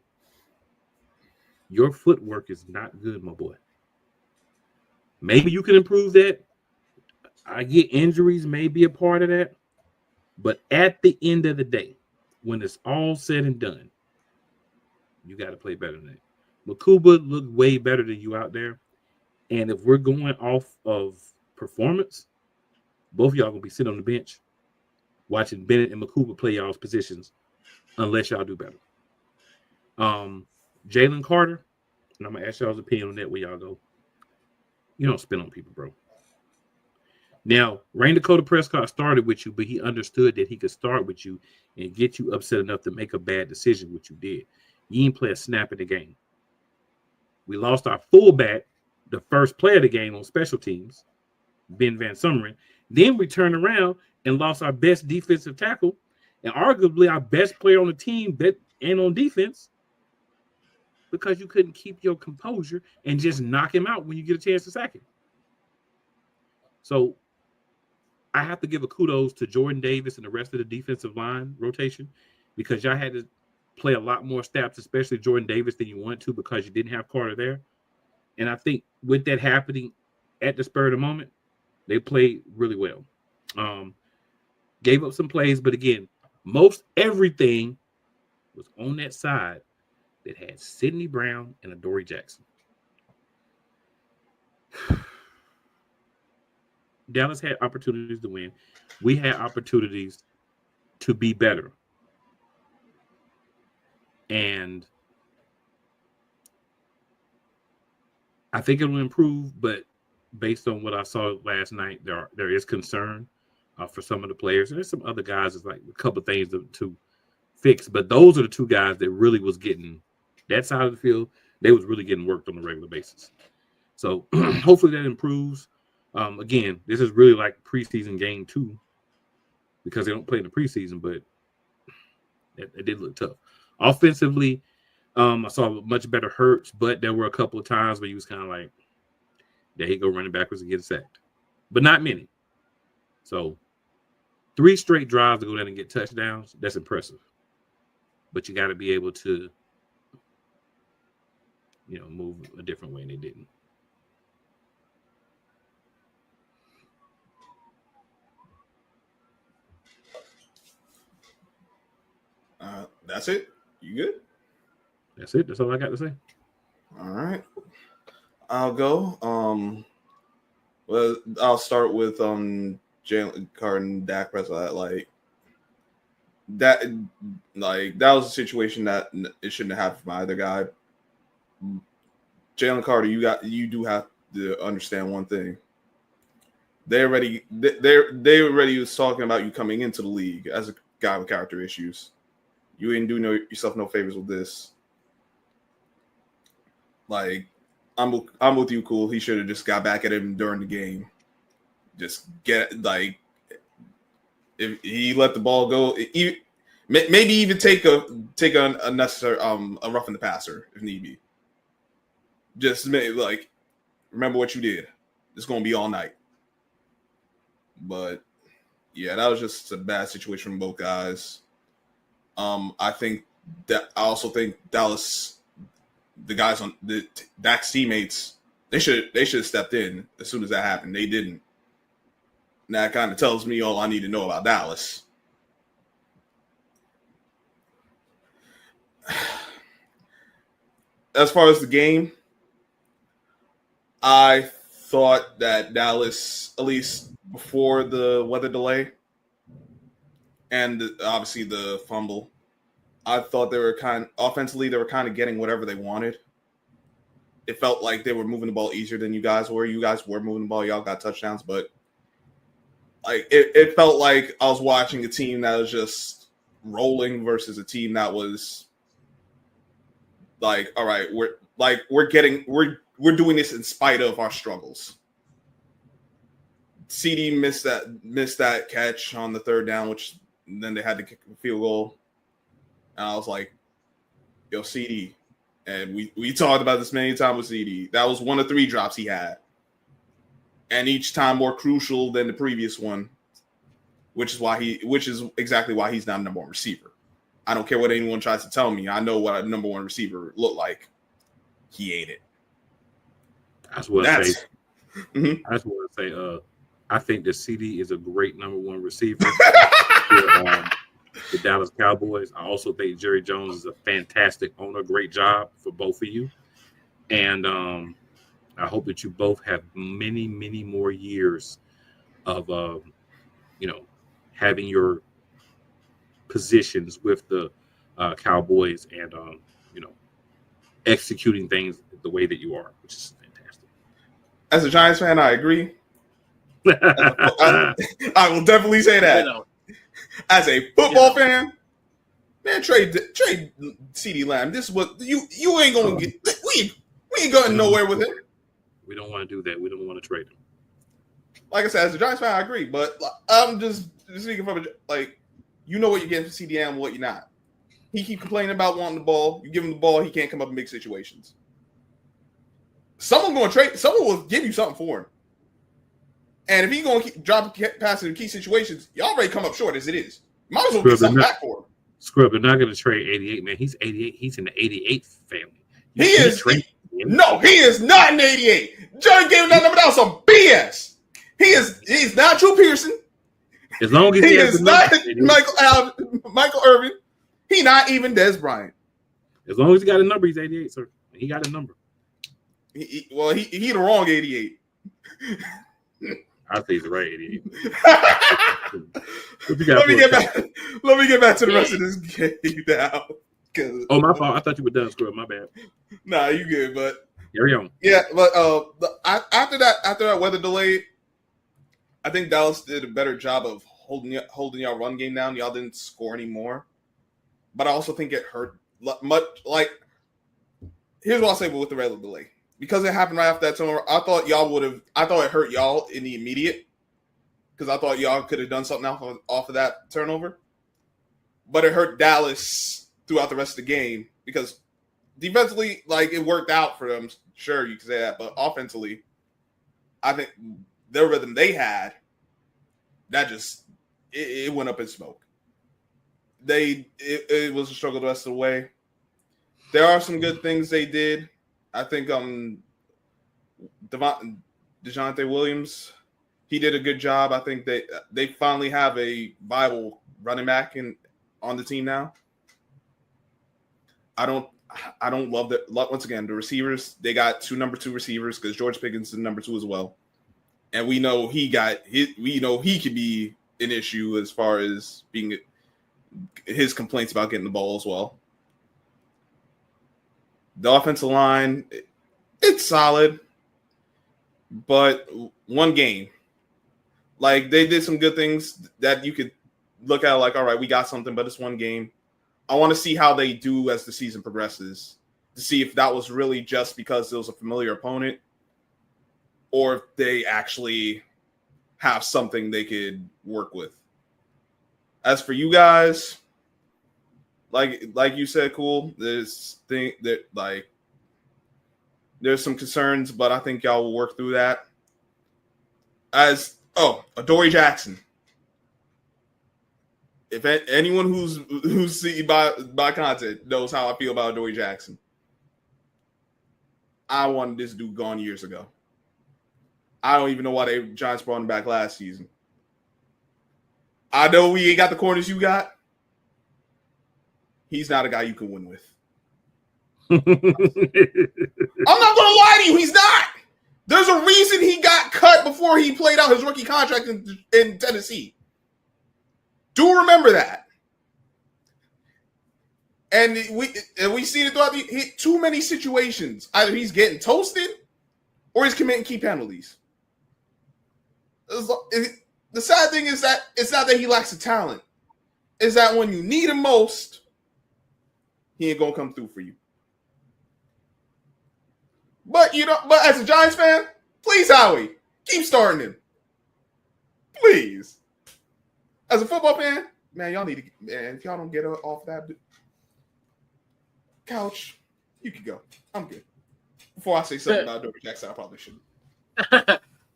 your footwork is not good, my boy. Maybe you can improve that. I get injuries may be a part of that. But at the end of the day, when it's all said and done, you got to play better than that. Makuba looked way better than you out there. And if we're going off of performance, both of y'all gonna be sitting on the bench watching Bennett and Makuba play y'all's positions unless y'all do better. Jalen Carter, and I'm gonna ask y'all's opinion on that where y'all go. You don't spin on people, bro. Now, Rain Dakota Prescott started with you, but he understood that he could start with you and get you upset enough to make a bad decision, which you did. You didn't play a snap in the game. We lost our fullback, the first player of the game on special teams, Ben Van Summeren. Then we turned around and lost our best defensive tackle and arguably our best player on the team that and on defense because you couldn't keep your composure and just knock him out when you get a chance to sack him. So I have to give a kudos to Jordan Davis and the rest of the defensive line rotation because y'all had to play a lot more snaps, especially Jordan Davis, than you wanted to because you didn't have Carter there. And I think with that happening at the spur of the moment, they played really well. Gave up some plays, but again, most everything was on that side that had Sidney Brown and Adoree Jackson. Dallas had opportunities to win. We had opportunities to be better. And I think it will improve, but based on what I saw last night, there is concern for some of the players. And there's some other guys, it's like a couple of things to fix. But those are the two guys that really was getting that side of the field. They was really getting worked on a regular basis. So hopefully that improves. Again, this is really like preseason game 2 because they don't play in the preseason, but it did look tough. Offensively, I saw much better Hurts, but there were a couple of times where he was kind of like, there he go running backwards and get sacked. But not many. So 3 straight drives to go down and get touchdowns, that's impressive. But you got to be able to, move a different way, and they didn't. That's it? You good? That's it. That's all I got to say. All right. I'll go. Well, I'll start with Jalen Carter and Dak Prescott. That was a situation that it shouldn't have happened from either guy. Jalen Carter, you do have to understand one thing. They already was talking about you coming into the league as a guy with character issues. You didn't do yourself no favors with this. I'm with you, cool. He should have just got back at him during the game. Just if he let the ball go, maybe even take a necessary a roughing the passer if need be. Just remember what you did. It's gonna be all night. But yeah, that was just a bad situation from both guys. I also think Dallas, the guys on Dak's teammates, they should have stepped in as soon as that happened. They didn't. And that kind of tells me all I need to know about Dallas. As far as the game, I thought that Dallas, at least before the weather delay and obviously the fumble, I thought they were offensively, they were kind of getting whatever they wanted. It felt like they were moving the ball easier than you guys were. You guys were moving the ball. Y'all got touchdowns, but it felt like I was watching a team that was just rolling versus a team that was all right, we're doing this in spite of our struggles. CD missed that catch on the third down, which then they had to kick a field goal. And I was like, yo, CD. And we talked about this many times with CD. That was one of 3 drops he had. And each time more crucial than the previous one, which is exactly why he's not a number 1 receiver. I don't care what anyone tries to tell me. I know what a number 1 receiver looked like. He ain't it. I just want to say, I think that CD is a great number 1 receiver for the Dallas Cowboys. I also think Jerry Jones is a fantastic owner. Great job for both of you. And I hope that you both have many, many more years of, having your positions with the Cowboys and, executing things the way that you are, which is fantastic. As a Giants fan, I agree. I will definitely say that. As a football fan, man, trade CeeDee Lamb. This is what you ain't gonna get. We ain't going nowhere with him. We don't want to do that. We don't want to trade him. Like I said, as a Giants fan, I agree. But I'm just speaking from what you're getting from CeeDee Lamb and what you're not. He keep complaining about wanting the ball. You give him the ball, he can't come up in big situations. Someone will give you something for him. And if he's going to keep dropping passes in key situations, you already come up short as it is. You might as well get something back for him. Scrub, they're not going to trade 88, man. He's 88. He's in the 88 family. He is not in the 88. Johnny gave him that number. That was some BS. He's not Drew Pearson. As long as he is not Michael Irvin. He not even Dez Bryant. As long as he got a number, he's 88, sir. He got a number. He the wrong 88. I think he's the right 88. Let me get back to the rest of this game now. Oh, my fault. I thought you were done, Scrub. My bad. Nah, you good, but carry on. Yeah, but after that weather delay, I think Dallas did a better job of holding y'all run game down. Y'all didn't score anymore. But I also think it hurt much. Here's what I'll say with the weather delay. Because it happened right after that turnover, I thought it hurt y'all in the immediate. Because I thought y'all could have done something off of that turnover. But it hurt Dallas throughout the rest of the game. Because defensively, it worked out for them. Sure, you can say that. But offensively, I think their rhythm they had, that just, it went up in smoke. It was a struggle the rest of the way. There are some good things they did. I think DeJounte Williams, he did a good job. I think they finally have a viable running back on the team now. I don't love that. Once again, the receivers, they got two number 2 receivers because George Pickens is number 2 as well, and we know he could be an issue as far as being his complaints about getting the ball as well. The offensive line, it's solid, but one game. They did some good things that you could look at all right, we got something, but it's one game. I want to see how they do as the season progresses to see if that was really just because it was a familiar opponent or if they actually have something they could work with. As for you guys, like you said, cool. There's some concerns, but I think y'all will work through that. Adoree Jackson. If anyone who's seen by content knows how I feel about Adoree Jackson, I wanted this dude gone years ago. I don't even know why the Giants brought him back last season. I know we ain't got the corners you got. He's not a guy you can win with. I'm not going to lie to you. He's not. There's a reason he got cut before he played out his rookie contract in Tennessee. Do remember that. And we seen it throughout too many situations. Either he's getting toasted or he's committing key penalties. The sad thing is that it's not that he lacks the talent. It's that when you need him most, he ain't gonna come through for you. But as a Giants fan, please, Howie, keep starting him. Please. As a football fan, man, y'all need to, man, if y'all don't get off that couch, you can go. I'm good. Before I say something about Adoree Jackson, I probably shouldn't.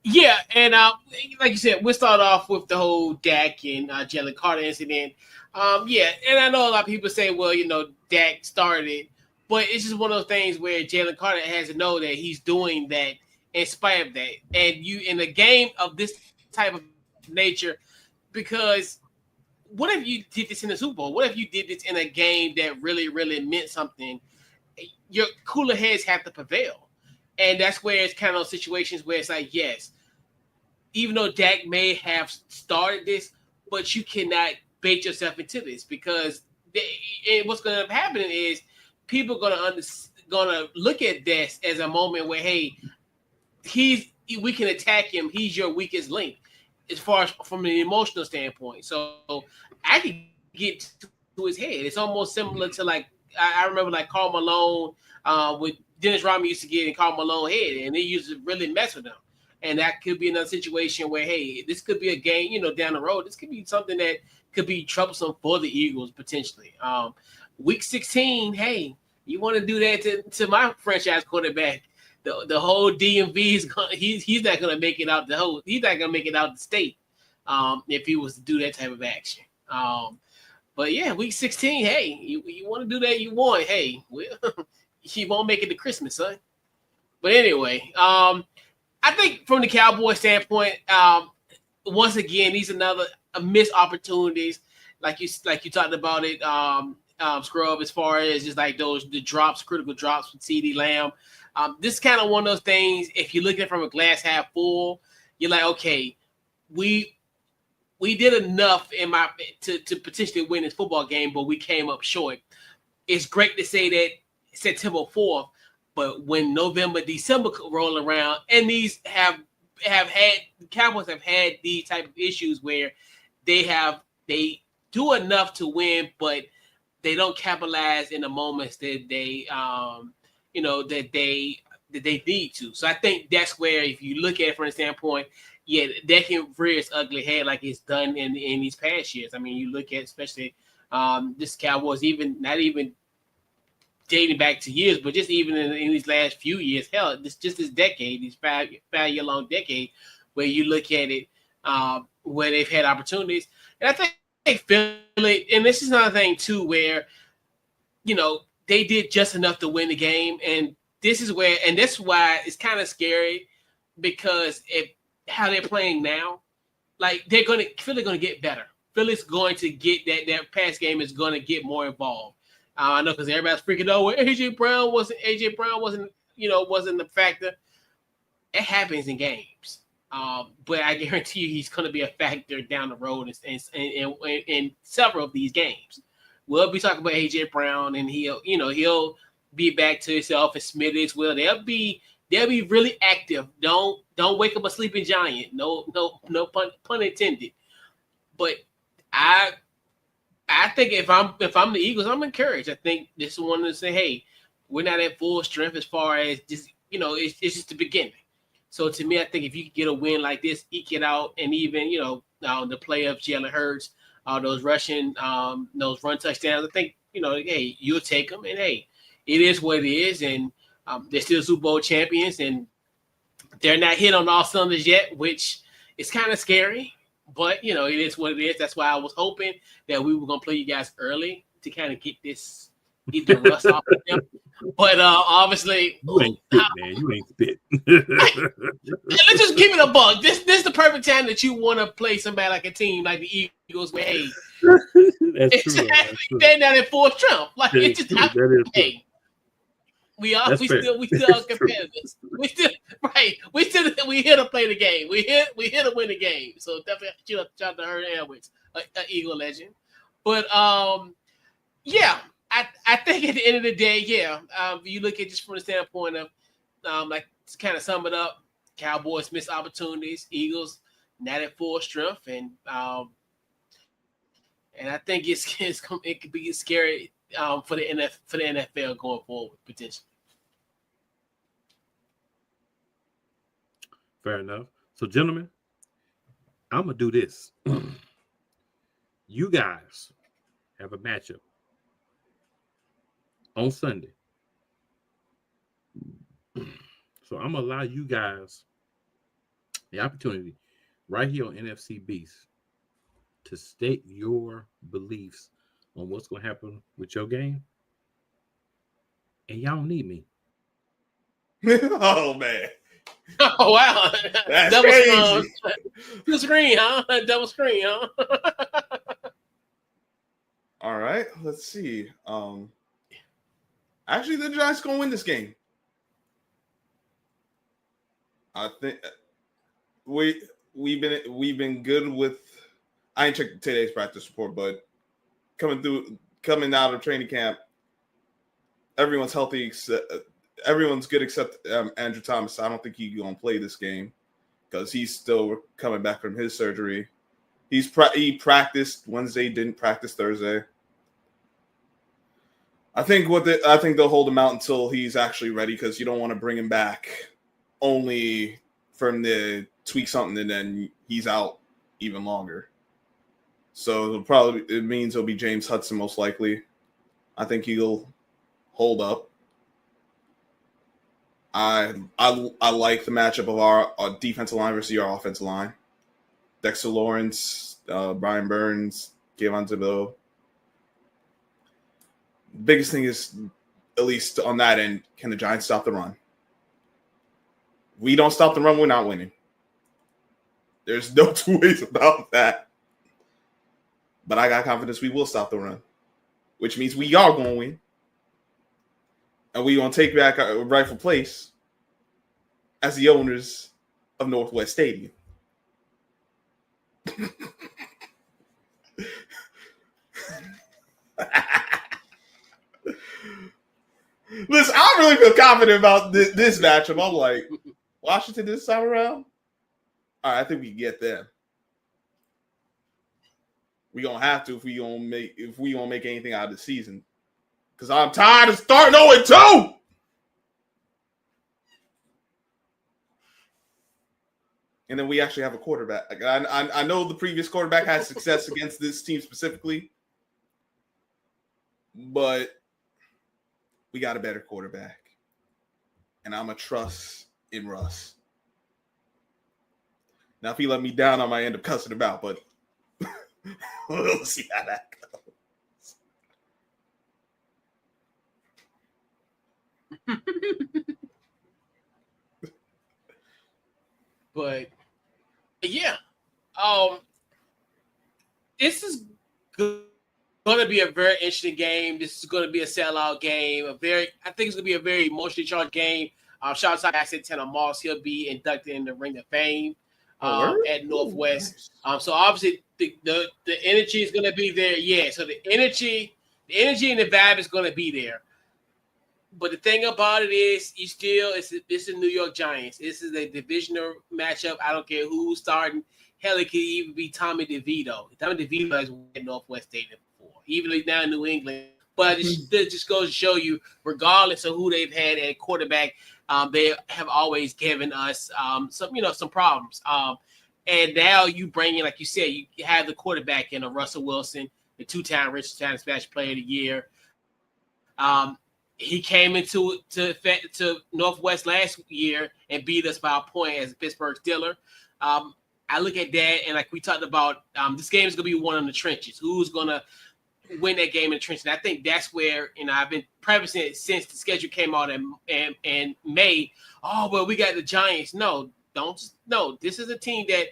Yeah, and like you said, we'll start off with the whole Dak and Jalen Carter incident. Yeah, and I know a lot of people say, well, Dak started, but it's just one of those things where Jalen Carter has to know that he's doing that in spite of that. And you in a game of this type of nature, because what if you did this in the Super Bowl? What if you did this in a game that really, really meant something? your cooler heads have to prevail. And that's where it's kind of situations where it's like, yes, even though Dak may have started this, but you cannot bait yourself into this because what's going to happen is people are going to look at this as a moment where, hey, we can attack him. He's your weakest link as far as from an emotional standpoint. So I can get to his head. It's almost similar to like, I remember like Karl Malone with Dennis Rodman used to get in Karl Malone head, and they used to really mess with him. And that could be another situation where, hey, this could be a game, down the road. This could be something that could be troublesome for the Eagles potentially. Week 16, hey, you want to do that to my franchise quarterback? The whole DMV is he's not going to make it out he's not going to make it out the state if he was to do that type of action. But yeah, week 16, hey, you want to do that? You want, hey, you won't make it to Christmas, son. But anyway, I think from the Cowboys standpoint, once again, these are missed opportunities, like you talked about it, Scrub, as far as just like the critical drops with CeeDee Lamb. This is kind of one of those things. If you look at it from a glass half full, you're like, okay, we did enough to potentially win this football game, but we came up short. It's great to say that September 4th. But when November, December roll around, and these Cowboys have had these type of issues where they do enough to win, but they don't capitalize in the moments that they that they need to. So I think that's where, if you look at it from the standpoint, yeah, that can rear its ugly head like it's done in these past years. I mean, you look at especially this Cowboys, not even dating back to years, but just even in these last few years, hell, this decade, these 5-year-long decade, where you look at it, where they've had opportunities. And I think they feel it. And this is another thing too, where, they did just enough to win the game. And that's why it's kind of scary, because how they're playing now, like Philly's going to get better. Philly's going to get that pass game is going to get more involved. I know, because everybody's freaking out. Well, AJ Brown wasn't the factor. It happens in games, but I guarantee you he's going to be a factor down the road in several of these games. We'll be talking about AJ Brown, and he'll be back to himself, and Smitty as well. They'll be really active. Don't wake up a sleeping giant. No pun intended. But I think if I'm the Eagles, I'm encouraged. I think this is one to say, hey, we're not at full strength as far as just, it's just the beginning. So to me, I think if you get a win like this, eke it out, and even, the play of Jalen Hurts, those run touchdowns, I think, hey, you'll take them, and hey, it is what it is, and they're still Super Bowl champions, and they're not hit on all cylinders yet, which is kind of scary. But, it is what it is. That's why I was hoping that we were going to play you guys early to kind of get the rust off of them. But obviously, you ain't spit, man. You ain't spit. Let's just give it a bug. This is the perfect time that you want to play somebody like a team like the Eagles, where, hey, that's true. They're not at full strength. Like, it's just not, hey. We still are competitors. We here to play the game. We here to win the game. So definitely shout out to Herb Edwards, an Eagle legend. But yeah, I think at the end of the day, yeah, you look at just from the standpoint of like to kind of sum it up, Cowboys missed opportunities, Eagles not at full strength, and I think it could be scary for the NFL going forward potentially. Fair enough. So, gentlemen, I'm gonna do this. You guys have a matchup on Sunday, so I'm gonna allow you guys the opportunity right here on NFC Beast to state your beliefs on what's gonna happen with your game, and y'all don't need me. Oh man. Oh wow! That's double crazy. Screen, huh? Double screen, huh? All right, let's see. Actually, the Giants gonna win this game. I think we've been good with. I ain't checked today's practice report, but coming out of training camp, everyone's healthy. Everyone's good except Andrew Thomas. I don't think he's gonna play this game because he's still coming back from his surgery. He practiced Wednesday, didn't practice Thursday. I think they'll hold him out until he's actually ready because you don't want to bring him back only for him to tweak something and then he's out even longer. So it means it'll be James Hudson most likely. I think he'll hold up. I like the matchup of our defensive line versus our offensive line. Dexter Lawrence, Brian Burns, Kayvon Thibodeau. Biggest thing is, at least on that end, can the Giants stop the run? We don't stop the run, we're not winning. There's no two ways about that. But I got confidence we will stop the run, which means we are going to win. And we're going to take back our rightful place as the owners of Northwest Stadium. Listen, I really feel confident about this matchup. I'm like, Washington this time around? All right, I think we can get them. We gonna have to if we gonna make anything out of the season. Because I'm tired of starting 0-2. And then we actually have a quarterback. Like, I know the previous quarterback had success against this team specifically, but we got a better quarterback. And I'm a trust in Russ. Now, if he let me down, I might end up cussing him out, but we'll see how that goes. But yeah, this is going to be a very interesting game. This is going to be a sellout game. I think it's going to be a very emotionally charged game. Shout out to Asset Tanner Moss. He'll be inducted in the Ring of Fame at Northwest. So obviously the energy is going to be there. Yeah. So the energy and the vibe is going to be there. But the thing about it is, this is New York Giants. This is a divisional matchup. I don't care who's starting. Hell, it could even be Tommy DeVito. Tommy DeVito has won at Northwest Stadium before, even though he's now in New England. But it just goes to show you, regardless of who they've had at quarterback, they have always given us some problems. And now you bring in, like you said, you have the quarterback in Russell Wilson, the two-time Richard China Splash Player of the Year. He came into Northwest last year and beat us by a point as a Pittsburgh Steeler. I look at that, and like we talked about, this game is going to be one in the trenches. Who's going to win that game in the trenches? And I think that's where, I've been prefacing it since the schedule came out in May. Oh, well, we got the Giants. No, this is a team that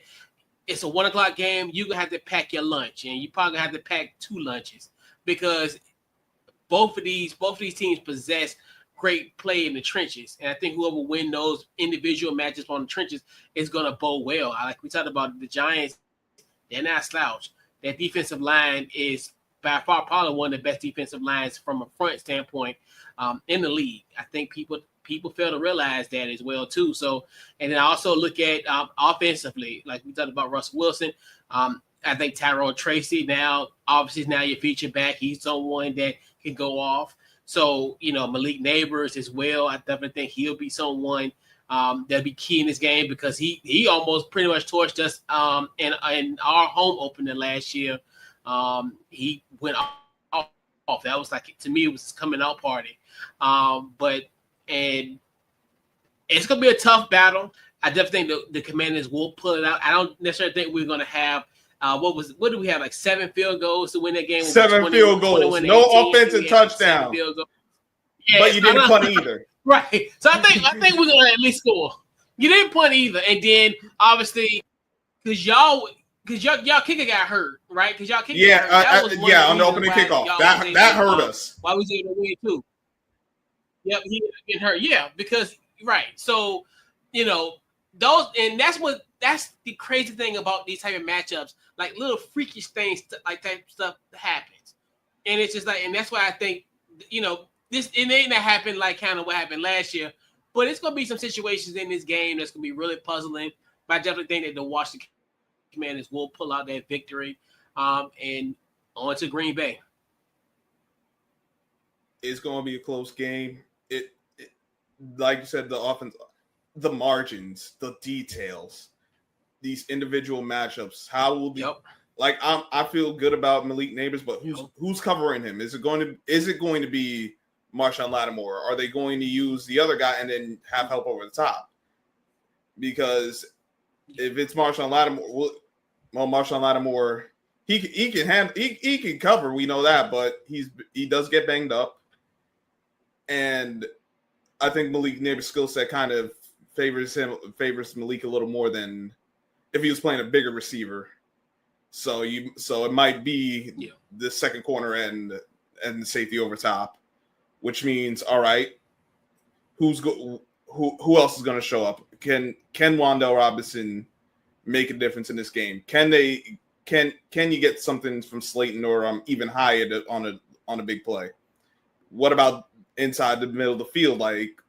it's a 1 o'clock game. You're going to have to pack your lunch, and you probably have to pack 2 lunches because both of these teams possess great play in the trenches. And I think whoever win those individual matches on the trenches is going to bode well. Like we talked about the Giants, they're not slouch. Their defensive line is by far probably one of the best defensive lines from a front standpoint in the league. I think people fail to realize that as well too. So, and then I also look at offensively, like we talked about Russell Wilson. I think Tyrone Tracy now your feature back. He's someone that can go off. So, Malik Neighbors as well. I definitely think he'll be someone that'll be key in this game because he almost pretty much torched us in our home opener last year. He went off. That was to me, it was his coming out party. And it's going to be a tough battle. I definitely think the Commanders will pull it out. I don't necessarily think we're going to have what do we have, like 7 field goals to win that game? 7 field goals, no offensive touchdown. Yeah, but you didn't punt either. Right. So I think we're gonna at least score. You didn't punt either. And then obviously because y'all kicker got hurt, right? Because y'all kicker got hurt. On the opening kickoff. That hurt us. Why was he able to win too? Yep, he ended up getting hurt. Yeah, because right. So, that's the crazy thing about these type of matchups. Like little freakish things, like type stuff happens, and it's just like, and that's why I think, this it may not happen like kind of what happened last year, but it's gonna be some situations in this game that's gonna be really puzzling. But I definitely think that the Washington Commanders will pull out that victory, and on to Green Bay. It's going to be a close game. It like you said, the offense, the margins, the details, these individual matchups. How will be? Yep. Like I feel good about Malik Neighbors, but who's covering him? Is it going to be Marshawn Lattimore? Are they going to use the other guy and then have help over the top? Because if it's Marshawn Lattimore, Marshawn Lattimore, he can cover. We know that, but he does get banged up, and I think Malik Neighbors' skill set kind of favors Malik a little more than if he was playing a bigger receiver. So it might be the second corner and the safety over top, which means, all right, who else is going to show up? Can Wan'Dale Robinson make a difference in this game? Can you get something from Slayton or even Hyatt on a big play? What about inside the middle of the field? Like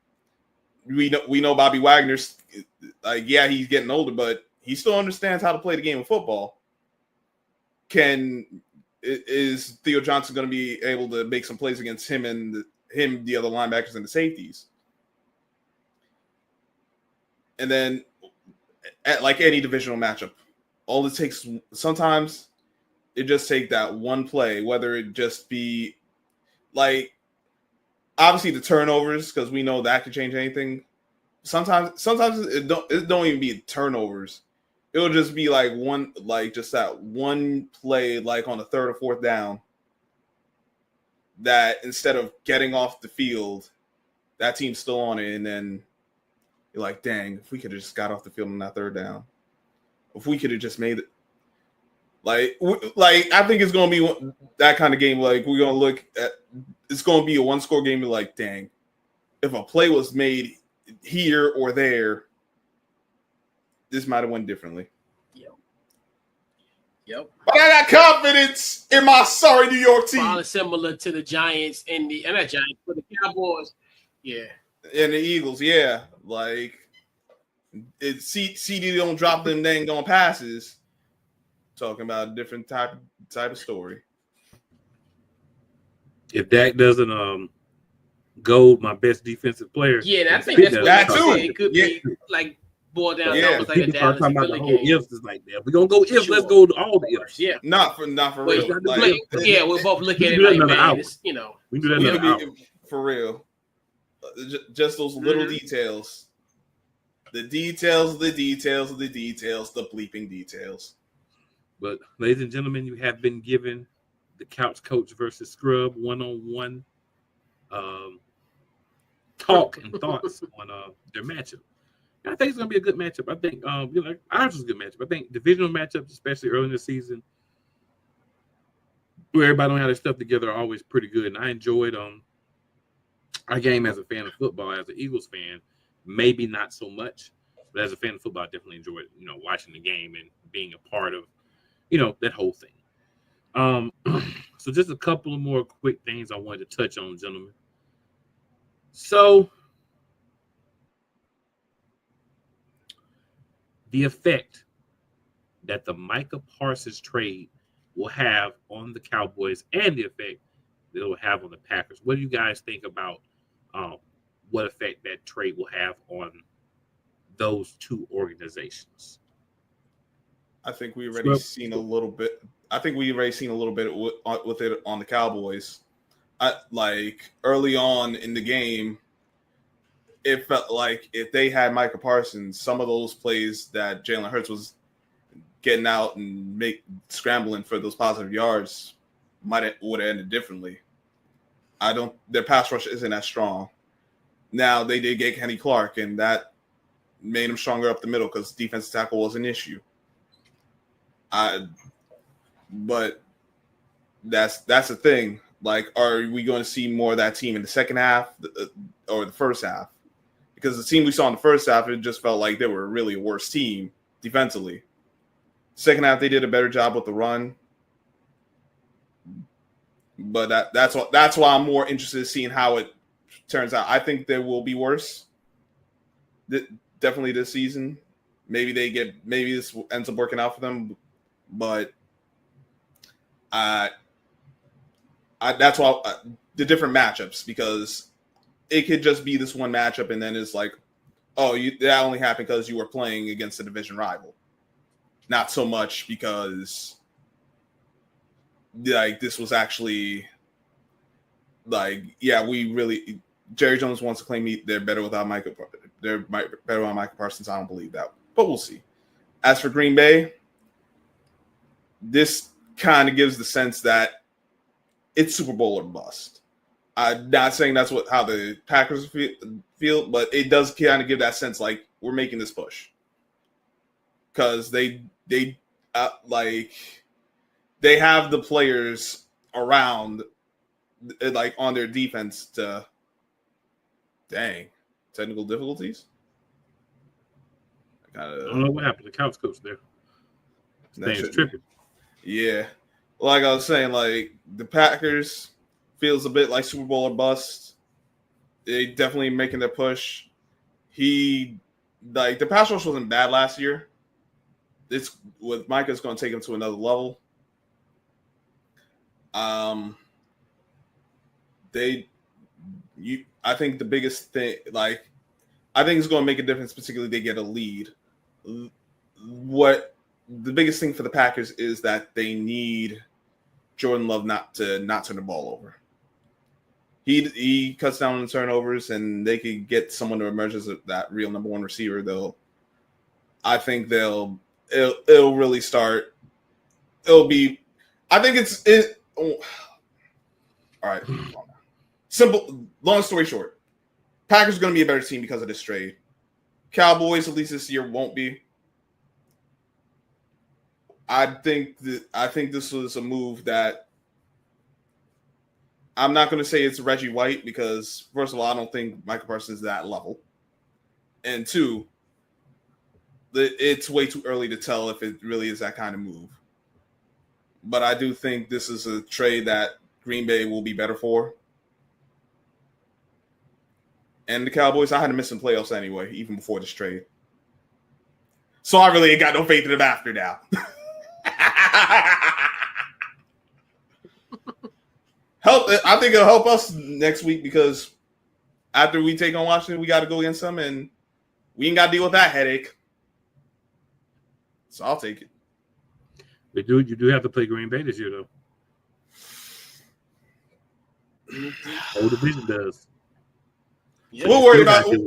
we know Bobby Wagner's he's getting older, but he still understands how to play the game of football. Is Theo Johnson going to be able to make some plays against him and the other linebackers and the safeties? And then, like any divisional matchup, all it takes, sometimes it just take that one play, whether it just be like, obviously the turnovers, because we know that could change anything. Sometimes it don't even be turnovers. It'll just be just that one play, like on the third or fourth down, that instead of getting off the field, that team's still on it, and then you're like, dang, if we could have just got off the field on that third down, if we could have just made it. Like I think it's going to be that kind of game. Like we're going to look at, it's going to be a one-score game. You're like, dang, if a play was made here or there, this might have went differently. Yep. But I got confidence in my sorry New York team. Probably similar to the Giants and not Giants, but the Cowboys. Yeah. And the Eagles, yeah. Like CD don't drop them dang on passes. Talking about a different type of story. If Dak doesn't go my best defensive player, I think that's what that too. It could be like boiled down. Yeah, Like a Dallas talking about the Philly whole game. ifs is like that. We're gonna go ifs. Let's go to all the ifs. Yeah, not for real. We're both looking at it like, man, we do that another hour. For real. Just those little details. The details of the details of the details, the bleeping details. But ladies and gentlemen, you have been given the Couch Coach versus Scrub one-on-one talk and thoughts on their matchup. And I think it's gonna be a good matchup. I think ours was a good matchup. I think divisional matchups, especially early in the season, where everybody don't have their stuff together, are always pretty good. And I enjoyed our game as a fan of football, as an Eagles fan, maybe not so much, but as a fan of football, I definitely enjoyed watching the game and being a part of that whole thing. So just a couple of more quick things I wanted to touch on, gentlemen. So the effect that the Micah Parsons trade will have on the Cowboys and the effect that it will have on the Packers. What do you guys think about what effect that trade will have on those two organizations? I think we already seen a little bit. I think we already seen a little bit with it on the Cowboys. Like early on in the game, it felt like if they had Micah Parsons, some of those plays that Jalen Hurts was getting out and scrambling for those positive yards would have ended differently. Their pass rush isn't as strong. Now they did get Kenny Clark, and that made him stronger up the middle because defensive tackle was an issue. But that's the thing. Like, are we going to see more of that team in the second half or the first half? Because the team we saw in the first half, it just felt like they were really a worse team defensively. Second half, they did a better job with the run. But that's why I'm more interested in seeing how it turns out. I think they will be worse. Definitely this season. Maybe this ends up working out for them. But that's why the different matchups, because it could just be this one matchup and then it's like, oh, that only happened because you were playing against a division rival. Not so much because like this was actually like, yeah, Jerry Jones wants to claim they're better without Micah. They're better without Micah Parsons. I don't believe that, but we'll see. As for Green Bay, this kind of gives the sense that it's Super Bowl or bust. I'm not saying that's how the Packers feel, but it does kind of give that sense like we're making this push because they have the players around like on their defense to technical difficulties. I don't know what happened. The couch coach there. Thing's tripping. Yeah. Like I was saying, like the Packers feels a bit like Super Bowl or bust. They definitely making their push. The pass rush wasn't bad last year. It's with Micah's going to take him to another level. I think the biggest thing, I think it's going to make a difference, particularly they get a lead. What the biggest thing for the Packers is that they need Jordan Love not turn the ball over. He cuts down on the turnovers, and they could get someone to emerge as that real number one receiver. It'll really start. It'll be. I think all right. Simple. Long story short, Packers are going to be a better team because of this trade. Cowboys, at least this year, won't be. I think this was a move that I'm not going to say it's Reggie White because, first of all, I don't think Micah Parsons is that level. And two, it's way too early to tell if it really is that kind of move. But I do think this is a trade that Green Bay will be better for. And the Cowboys, I had to miss some playoffs anyway, even before this trade. So I really ain't got no faith in them after now. I think it'll help us next week because after we take on Washington, we got to go against them, and we ain't got to deal with that headache. So I'll take it. But you do have to play Green Bay this year, though. Whole division does. Yeah. We'll worry about it.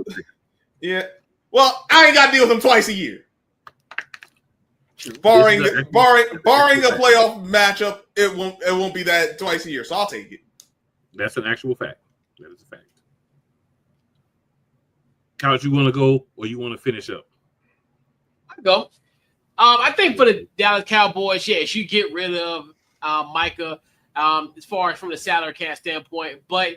Yeah. Well, I ain't got to deal with them twice a year. Barring a playoff matchup, it won't be that twice a year. So I'll take it. That's an actual fact. That is a fact. Couch, you want to go or you want to finish up? I go. I think for the Dallas Cowboys, yes, you get rid of Micah as far as from the salary cap standpoint. But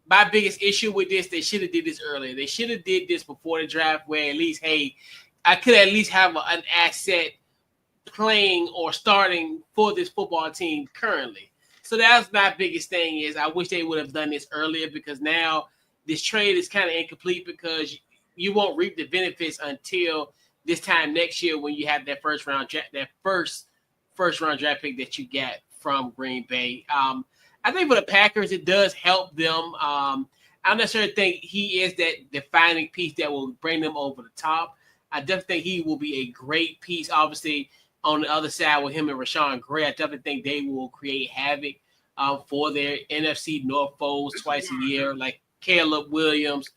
my biggest issue with this, they should have did this earlier. They should have did this before the draft, where at least, hey, I could at least have an asset playing or starting for this football team currently. So that's my biggest thing is I wish they would have done this earlier because now this trade is kind of incomplete because you won't reap the benefits until this time next year when you have that first round draft pick that you get from Green Bay. I think for the Packers, it does help them. I don't necessarily think he is that defining piece that will bring them over the top. I definitely think he will be a great piece, obviously, on the other side with him and Rashawn Gray. I definitely think they will create havoc for their NFC North foes twice a year, like Caleb Williams,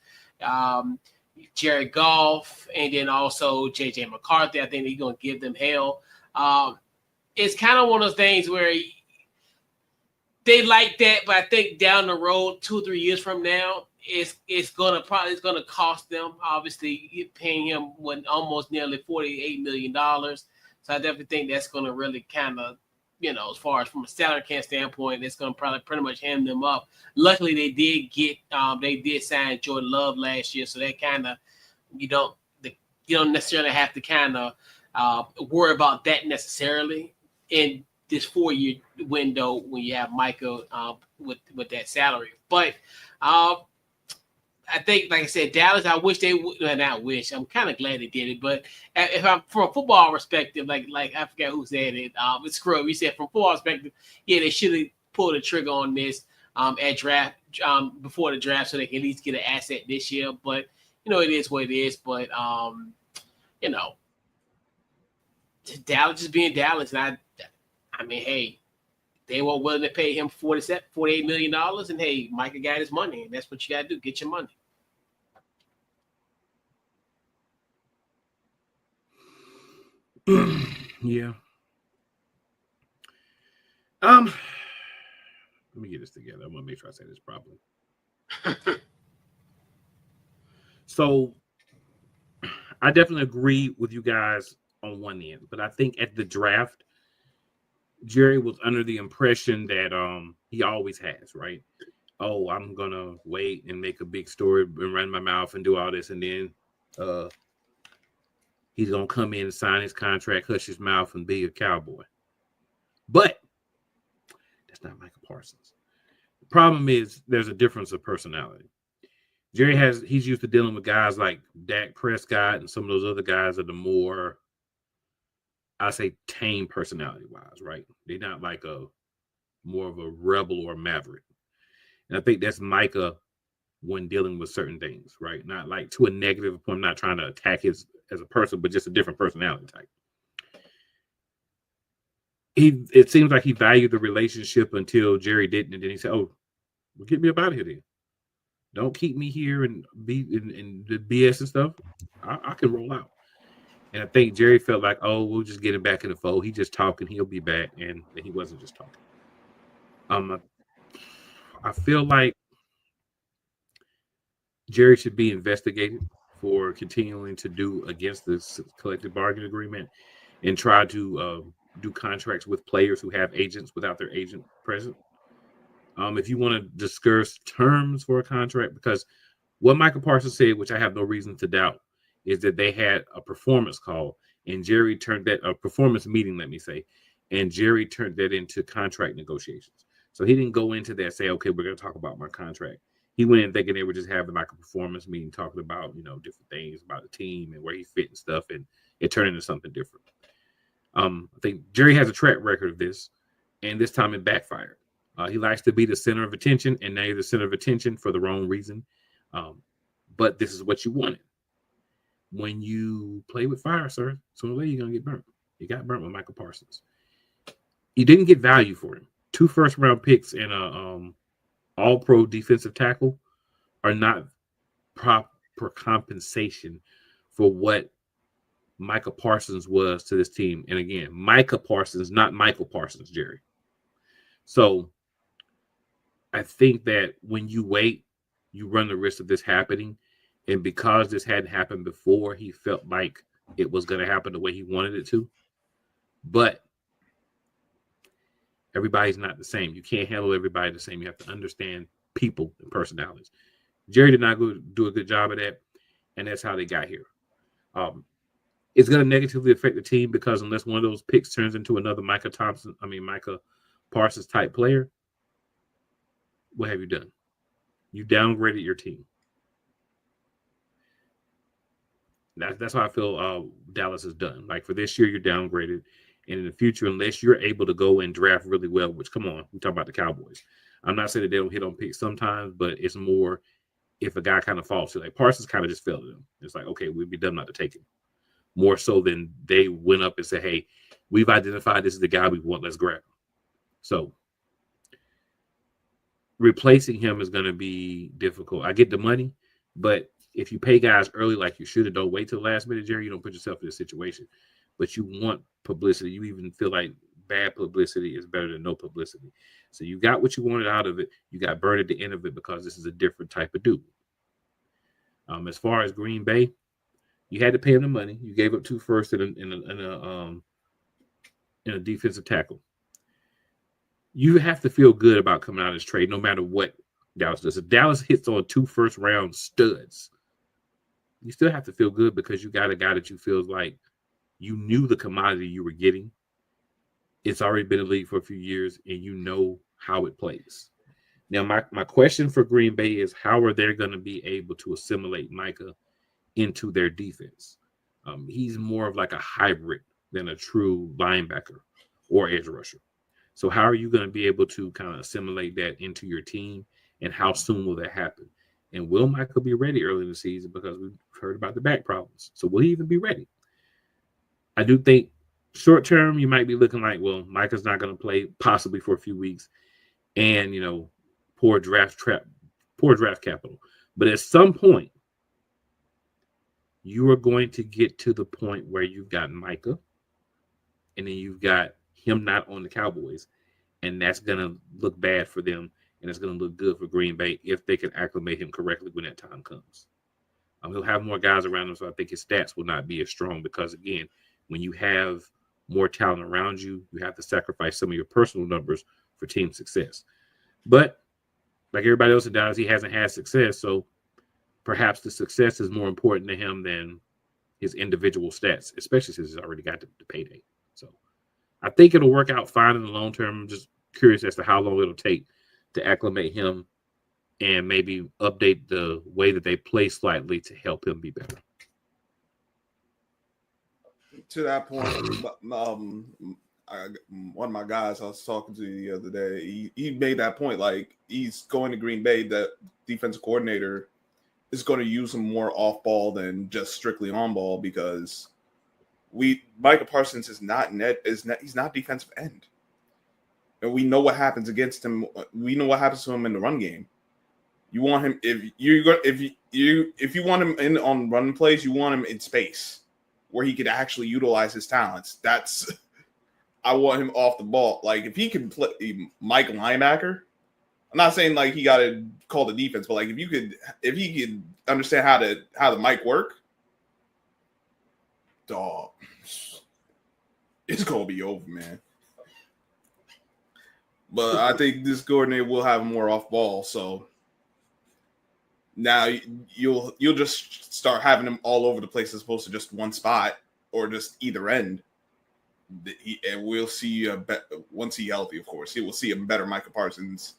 Jared Goff, and then also J.J. McCarthy. I think they're going to give them hell. It's kind of one of those things where they like that, but I think down the road, 2 or 3 years from now, it's gonna cost them. Obviously, paying him almost nearly $48 million. So I definitely think that's gonna really kind of as far as from a salary cap standpoint, it's going to probably pretty much hand them up. Luckily, they did sign Jordan Love last year, so that kind of you don't necessarily have to kind of worry about that necessarily in this 4-year window when you have Micah with that salary. But I think, like I said, Dallas, I wish they would. Well, not wish. I'm kind of glad they did it. But if I'm from a football perspective, like I forgot who said it. It's Scrub. He said from football perspective, yeah, they should have pulled the trigger on this at draft before the draft, so they can at least get an asset this year. But it is what it is. But Dallas is being Dallas, and I mean, hey, they were willing to pay him $48 million, and hey, Micah got his money, and that's what you got to do: get your money. Yeah. Let me get this together. I want to make sure I say this properly. So, I definitely agree with you guys on one end, but I think at the draft, Jerry was under the impression that he always has, right? Oh, I'm gonna wait and make a big story and run my mouth and do all this, and then he's gonna come in and sign his contract, hush his mouth, and be a Cowboy. But that's not Micah Parsons. The problem is there's a difference of personality. He's used to dealing with guys like Dak Prescott and some of those other guys that are more, I say, tame personality-wise, right? They're not like more of a rebel or a maverick. And I think that's Micah when dealing with certain things, right? Not like to a negative point. I'm not trying to attack his as a person, but just a different personality type. It seems like he valued the relationship until Jerry didn't, and then he said, "Oh, well, get me up out of here then. Don't keep me here and be in the BS and stuff. I can roll out." And I think Jerry felt like, "Oh, we'll just get him back in the fold. He's just talking. He'll be back." And he wasn't just talking. I feel like Jerry should be investigated for continuing to do against this collective bargaining agreement and try to do contracts with players who have agents without their agent present. If you want to discuss terms for a contract, because what Micah Parsons said, which I have no reason to doubt, is that they had a performance call and Jerry turned that a performance meeting, let me say, and Jerry turned that into contract negotiations. So he didn't go into that, say, okay, we're going to talk about my contract. He went in thinking they were just having like a performance meeting, talking about, different things about the team and where he fit and stuff. And it turned into something different. I think Jerry has a track record of this, and this time it backfired. He likes to be the center of attention, and now you're the center of attention for the wrong reason. But this is what you wanted. When you play with fire, sir, sooner or later you're going to get burnt. You got burnt with Micah Parsons. You didn't get value for him. 2 first-round picks and a all-pro defensive tackle are not proper compensation for what Micah Parsons was to this team. And again, Micah Parsons, not Michael Parsons, Jerry. So I think that when you wait, you run the risk of this happening. And because this hadn't happened before, he felt like it was going to happen the way he wanted it to. But everybody's not the same. You can't handle everybody the same. You have to understand people and personalities. Jerry did not do a good job of that, and that's how they got here. It's going to negatively affect the team because unless one of those picks turns into another Micah Parsons type player, what have you done? You downgraded your team. That's how I feel Dallas is done. Like for this year, you're downgraded. And in the future, unless you're able to go and draft really well, which, come on, we talk about the Cowboys. I'm not saying that they don't hit on picks sometimes, but it's more if a guy kind of falls to like Parsons kind of just fell to them. It's like, okay, we'd be dumb not to take him. More so than they went up and said, hey, we've identified this is the guy we want. Let's grab him. So replacing him is going to be difficult. I get the money, but if you pay guys early like you should have, don't wait till the last minute, Jerry, you don't put yourself in this situation. But you want publicity. You even feel like bad publicity is better than no publicity. So you got what you wanted out of it. You got burned at the end of it because this is a different type of dude. As far as Green Bay, you had to pay him the money. You gave up 2 firsts in a defensive tackle. you have to feel good about coming out of this trade, no matter what Dallas does. If Dallas hits on 2 first-round studs, you still have to feel good because you got a guy that you feel like you knew the commodity you were getting. It's already been in the league for a few years, and you know how it plays. Now, my question for Green Bay is, how are they going to be able to assimilate Micah into their defense? He's more of like a hybrid than a true linebacker or edge rusher. So how are you going to be able to kind of assimilate that into your team, and how soon will that happen? And will Micah be ready early in the season? Because we've heard about the back problems. So will he even be ready? I do think short term, you might be looking like, well, Micah's not going to play possibly for a few weeks, and poor draft capital. But at some point, you are going to get to the point where you've got Micah, and then you've got him not on the Cowboys, and that's going to look bad for them, and it's going to look good for Green Bay if they can acclimate him correctly when that time comes. He'll have more guys around him, so I think his stats will not be as strong because, again, when you have more talent around you, you have to sacrifice some of your personal numbers for team success. But like everybody else in Dallas, he hasn't had success, so perhaps the success is more important to him than his individual stats, especially since he's already got the payday. So I think it'll work out fine in the long term. I'm just curious as to how long it'll take to acclimate him and maybe update the way that they play slightly to help him be better. To that point, one of my guys I was talking to the other day, he made that point. Like, he's going to Green Bay, that defensive coordinator is going to use him more off ball than just strictly on ball, because Micah Parsons is he's not defensive end, and we know what happens against him. We know what happens to him in the run game. You want him if you want him in on run plays, you want him in space where he could actually utilize his talents. I want him off the ball. Like, if he can play Mike linebacker, I'm not saying like he got to call the defense, but like if he could understand how the mic work, dog, it's gonna be over, man. But I think this coordinator will have more off ball, so now you'll just start having him all over the place as opposed to just one spot or just either end. And we'll see once he's healthy, of course, we'll see a better Micah Parsons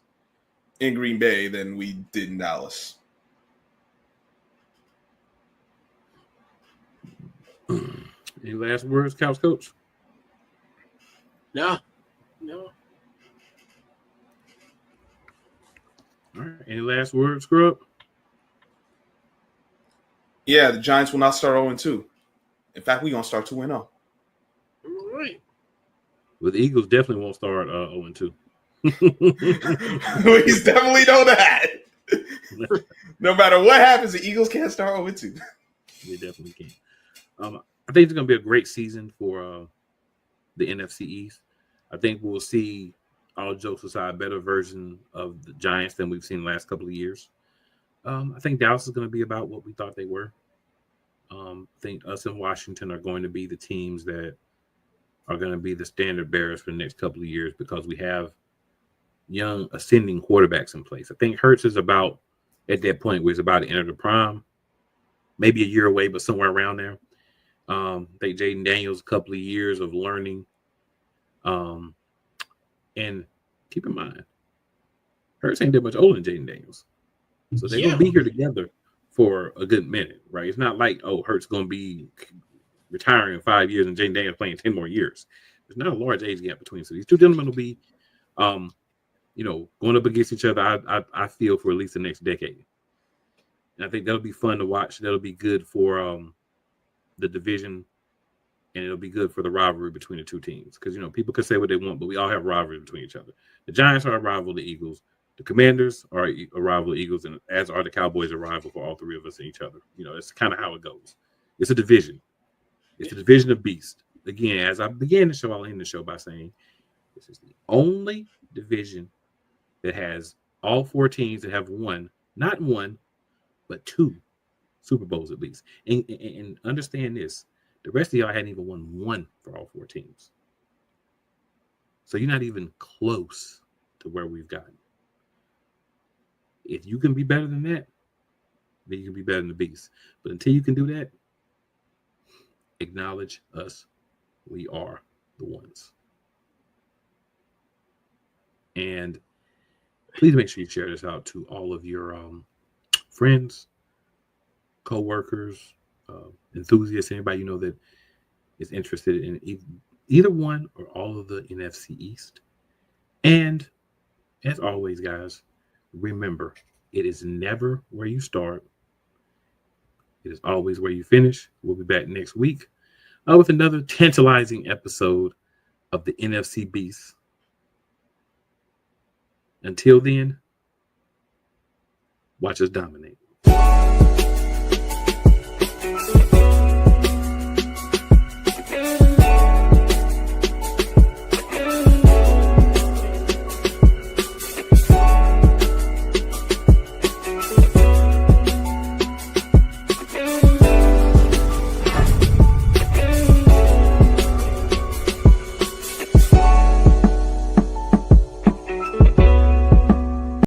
in Green Bay than we did in Dallas. Any last words, Couch Coach? No. All right. Any last words, Scrub? Yeah, the Giants will not start 0-2. In fact, we're going to start 2-0. All right. Well, the Eagles definitely won't start 0-2. We definitely know that. No matter what happens, the Eagles can't start 0-2. They definitely can. I think it's going to be a great season for the NFC East. I think we'll see, all jokes aside, a better version of the Giants than we've seen the last couple of years. I think Dallas is going to be about what we thought they were. I think us and Washington are going to be the teams that are going to be the standard bearers for the next couple of years because we have young ascending quarterbacks in place. I think Hurts is about at that point where he's about to enter the prime, maybe a year away, but somewhere around there. I think Jaden Daniels, a couple of years of learning. And keep in mind, Hurts ain't that much older than Jaden Daniels. So they're going to be here together for a good minute, right? It's not like, Hurts going to be retiring in 5 years and Jaden Daniels playing 10 more years. There's not a large age gap between. So these two gentlemen will be, going up against each other, I feel, for at least the next decade. And I think that'll be fun to watch. That'll be good for the division, and it'll be good for the rivalry between the two teams. Because, people can say what they want, but we all have rivalry between each other. The Giants are a rival to the Eagles. The Commanders are a rival to the Eagles, and as are the Cowboys a rival for all three of us and each other. That's kind of how it goes. It's a division. It's a division of beasts. Again, as I began the show, I'll end the show by saying this is the only division that has all four teams that have won, not one, but 2 Super Bowls at least. And understand this. The rest of y'all hadn't even won one for all 4 teams. So you're not even close to where we've gotten. If you can be better than that, then you can be better than the Beast. But until you can do that, acknowledge us. We are the ones. And please make sure you share this out to all of your friends, co-workers, enthusiasts, anybody you know that is interested in either one or all of the NFC East. And as always, guys, remember, it is never where you start. It is always where you finish. We'll be back next week with another tantalizing episode of the NFC Beast. Until then, watch us dominate.